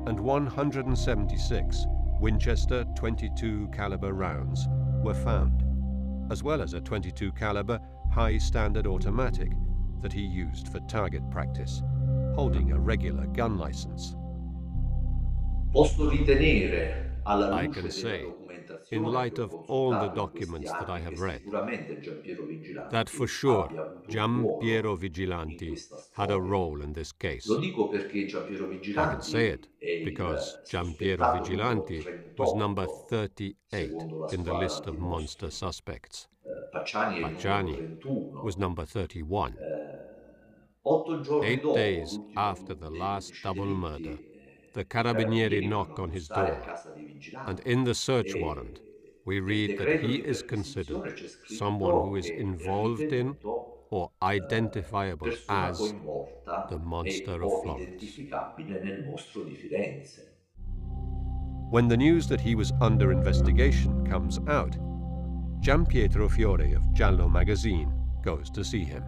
and 176 Winchester .22 caliber rounds were found, as well as a .22 caliber high-standard automatic that he used for target practice, holding a regular gun license. Posso ritenere, I can say, in light of all the documents that I have read, that for sure Giampiero Vigilanti had a role in this case. I can say it because Giampiero Vigilanti was number 38 in the list of monster suspects. Pacciani was number 31. 8 days after the last double murder, the Carabinieri knock on his door, and in the search warrant, we read that he is considered someone who is involved in or identifiable as the Monster of Florence. When the news that he was under investigation comes out, Gianpietro Fiore of Giallo Magazine goes to see him.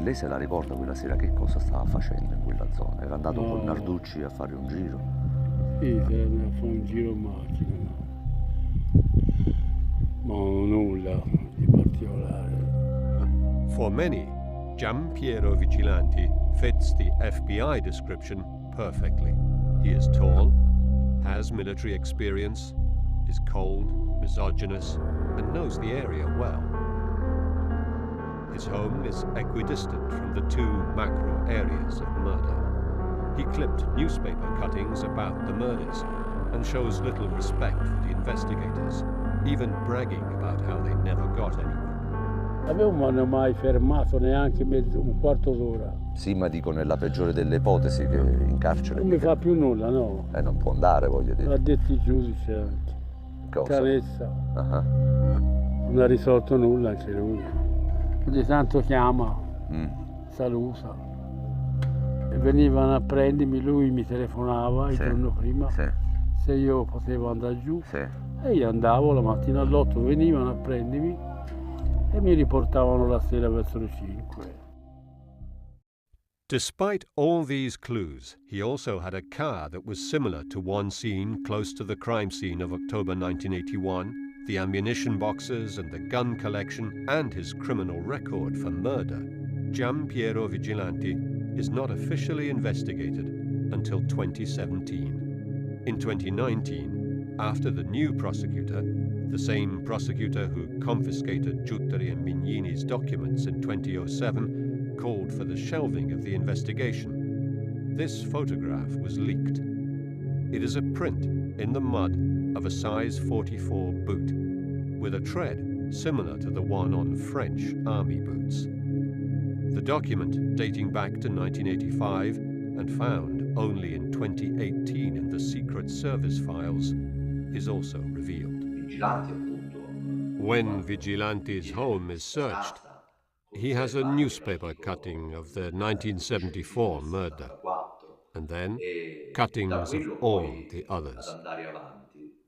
Lei se la ricorda quella sera che cosa stava facendo in quella zona? Era andato con Narducci a fare un giro? Sì, era andato a fare un giro in macchina, ma nulla di particolare. For many, Giampiero Vigilanti fits the FBI description perfectly. He is tall, has military experience, is cold, misogynist, and knows the area well. His home is equidistant from the two macro areas of murder. He clipped newspaper cuttings about the murders and shows little respect for the investigators, even bragging about how they never got anywhere. Non mi hanno mai fermato neanche un quarto d'ora. Sì, ma dico nella peggiore delle ipotesi che in carcere... Non mi fa più nulla, no. Non può andare, voglio dire. L'ha detto il giudice anche. Cosa? Canessa. Non ha risolto nulla anche lui. Ogni tanto chiama, saluta. E venivano a prendermi, lui mi telefonava il giorno prima se io potevo andare giù. E io andavo la mattina all'8, venivano a prendermi e mi riportavano la sera verso le 5. Despite all these clues, he also had a car that was similar to one seen close to the crime scene of October 1981, the ammunition boxes and the gun collection, and his criminal record for murder. Gian Piero Vigilanti is not officially investigated until 2017. In 2019, after the new prosecutor, the same prosecutor who confiscated Giutteri and Mignini's documents in 2007, called for the shelving of the investigation, this photograph was leaked. It is a print in the mud of a size 44 boot, with a tread similar to the one on French army boots. The document, dating back to 1985 and found only in 2018 in the Secret Service files, is also revealed. When Vigilanti's home is searched, he has a newspaper cutting of the 1974 murder, and then cuttings of all the others.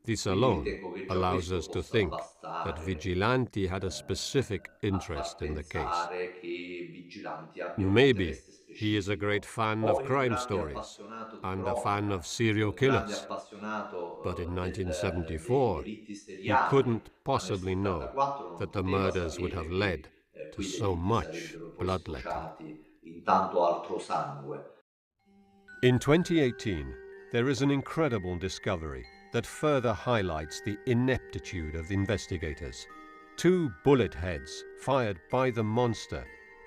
This alone allows us to think that Vigilanti had a specific interest in the case. Maybe he is a great fan of crime stories and a fan of serial killers. But in 1974, he couldn't possibly know that the murders would have led to so much bloodletting. In 2018, there is an incredible discovery that further highlights the ineptitude of investigators. 2 bullet heads fired by the monster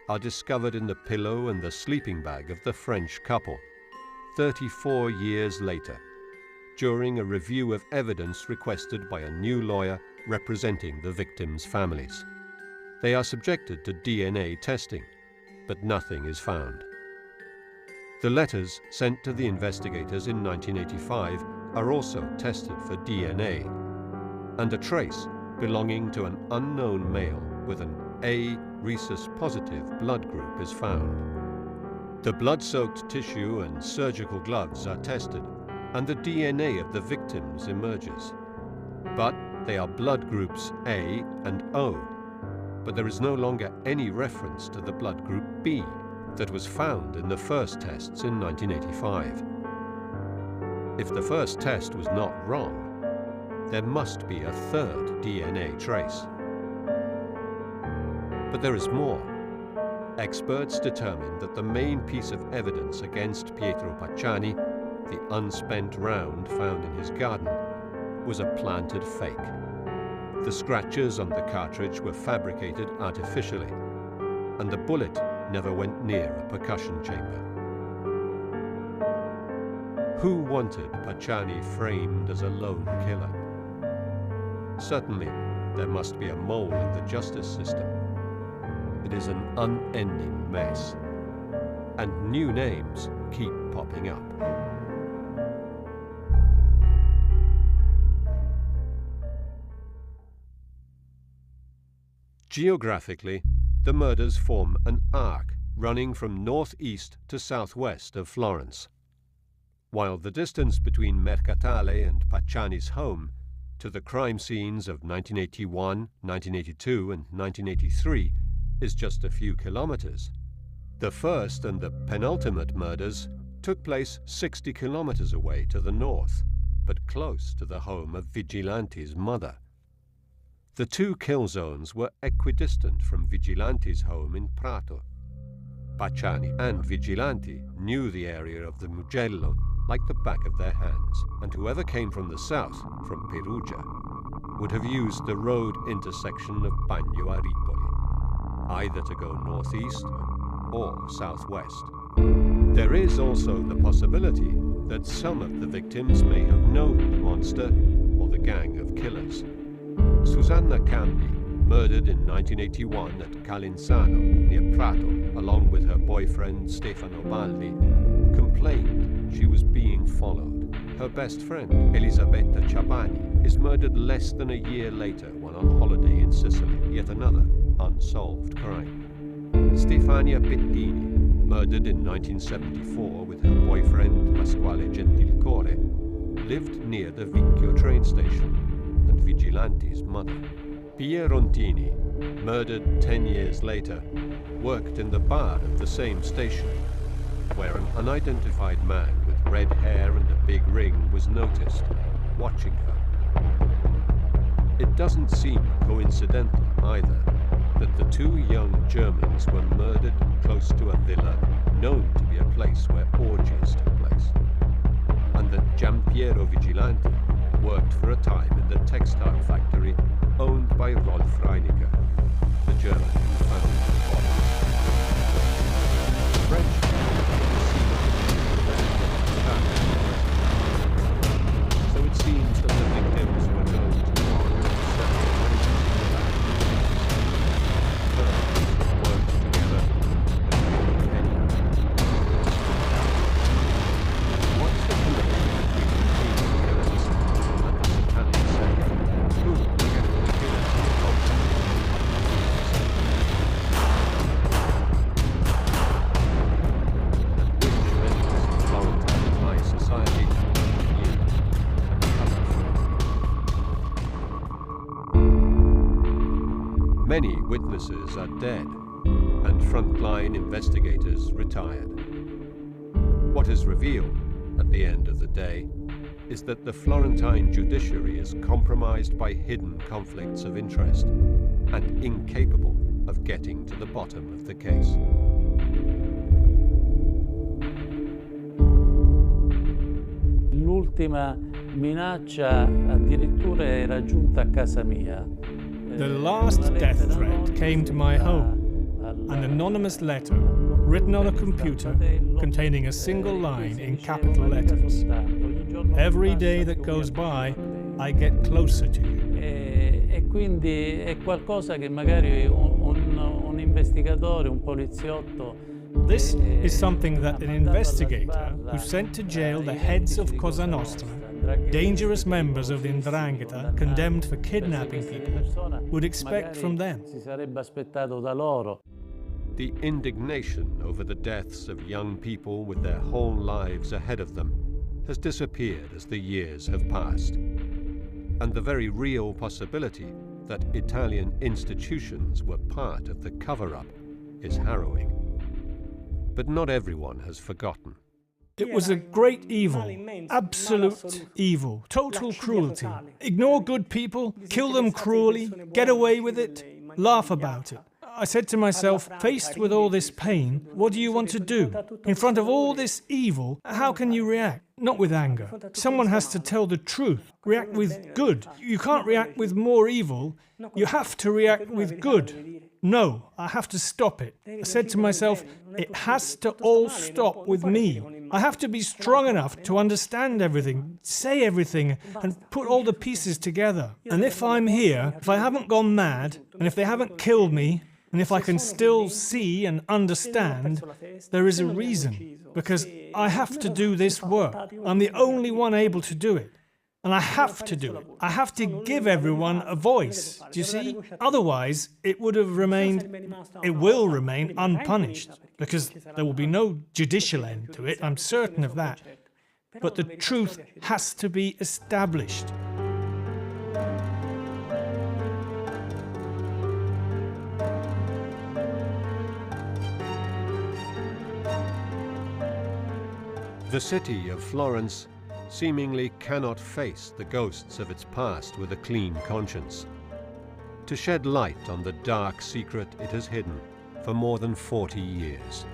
are discovered in the pillow and the sleeping bag of the French couple, 34 years later, during a review of evidence requested by a new lawyer representing the victims' families. They are subjected to DNA testing, but nothing is found. The letters sent to the investigators in 1985 are also tested for DNA, and a trace belonging to an unknown male with an A rhesus-positive blood group is found. The blood-soaked tissue and surgical gloves are tested, and the DNA of the victims emerges. But they are blood groups A and O, but there is no longer any reference to the blood group B that was found in the first tests in 1985. If the first test was not wrong, there must be a third DNA trace. But there is more. Experts determined that the main piece of evidence against Pietro Pacciani, the unspent round found in his garden, was a planted fake. The scratches on the cartridge were fabricated artificially, and the bullet never went near a percussion chamber. Who wanted Pacciani framed as a lone killer? Certainly, there must be a mole in the justice system. It is an unending mess, and new names keep popping up. Geographically, the murders form an arc running from northeast to southwest of Florence, while the distance between Mercatale and Pacciani's home to the crime scenes of 1981, 1982, and 1983 is just a few kilometers. The first and the penultimate murders took place 60 kilometers away to the north, but close to the home of Vigilanti's mother. The 2 kill zones were equidistant from Vigilanti's home in Prato. Pacciani and Vigilanti knew the area of the Mugello like the back of their hands, and whoever came from the south, from Perugia, would have used the road intersection of Bagno a Ripoli, either to go northeast or southwest. There is also the possibility that some of the victims may have known the monster or the gang of killers. Susanna Cambi, murdered in 1981 at Calinsano, near Prato, along with her boyfriend Stefano Baldi, complained she was being followed. Her best friend, Elisabetta Ciabani, is murdered less than a year later when on holiday in Sicily, yet another unsolved crime. Stefania Pettini, murdered in 1974 with her boyfriend Pasquale Gentilcore, lived near the Vicchio train station, and Vigilanti's mother. Pierontini, murdered 10 years later, worked in the bar at the same station, where an unidentified man with red hair and a big ring was noticed, watching her. It doesn't seem coincidental either that the two young Germans were murdered close to a villa known to be a place where orgies took place, and that Giampiero Vigilante worked for a time in the textile factory owned by Rolf Reiniger, the German who found the body. The French so it seems that the victims were known to belong to several branches of the band. Firms worked together and made anyhow. What's the connection between the female killers and the satanic sect? Who will get the killers in contact? And which members of Florentine high society knew and covered for? Many witnesses are dead, and frontline investigators retired. What is revealed at the end of the day is that the Florentine judiciary is compromised by hidden conflicts of interest and incapable of getting to the bottom of the case. L'ultima minaccia addirittura era giunta a casa mia. The last death threat came to my home, an anonymous letter written on a computer containing a single line in capital letters. Every day that goes by, I get closer to you. E quindi è qualcosa che magari un investigatore, un poliziotto. This is something that an investigator who sent to jail the heads of Cosa Nostra, dangerous members of the 'Ndrangheta condemned for kidnapping people, would expect from them. Si sarebbe aspettato da loro. The indignation over the deaths of young people with their whole lives ahead of them has disappeared as the years have passed. And the very real possibility that Italian institutions were part of the cover-up is harrowing. But not everyone has forgotten. It was a great evil, absolute evil, total cruelty. Ignore good people, kill them cruelly, get away with it, laugh about it. I said to myself, faced with all this pain, what do you want to do? In front of all this evil, how can you react? Not with anger. Someone has to tell the truth. React with good. You can't react with more evil. You have to react with good. No, I have to stop it. I said to myself, it has to all stop with me. I have to be strong enough to understand everything, say everything, and put all the pieces together. And if I'm here, if I haven't gone mad, and if they haven't killed me, and if I can still see and understand, there is a reason, because I have to do this work. I'm the only one able to do it. And I have to do it. I have to give everyone a voice. Do you see? Otherwise, it will remain unpunished, because there will be no judicial end to it, I'm certain of that. But the truth has to be established. The city of Florence seemingly cannot face the ghosts of its past with a clean conscience. To shed light on the dark secret it has hidden for more than 40 years.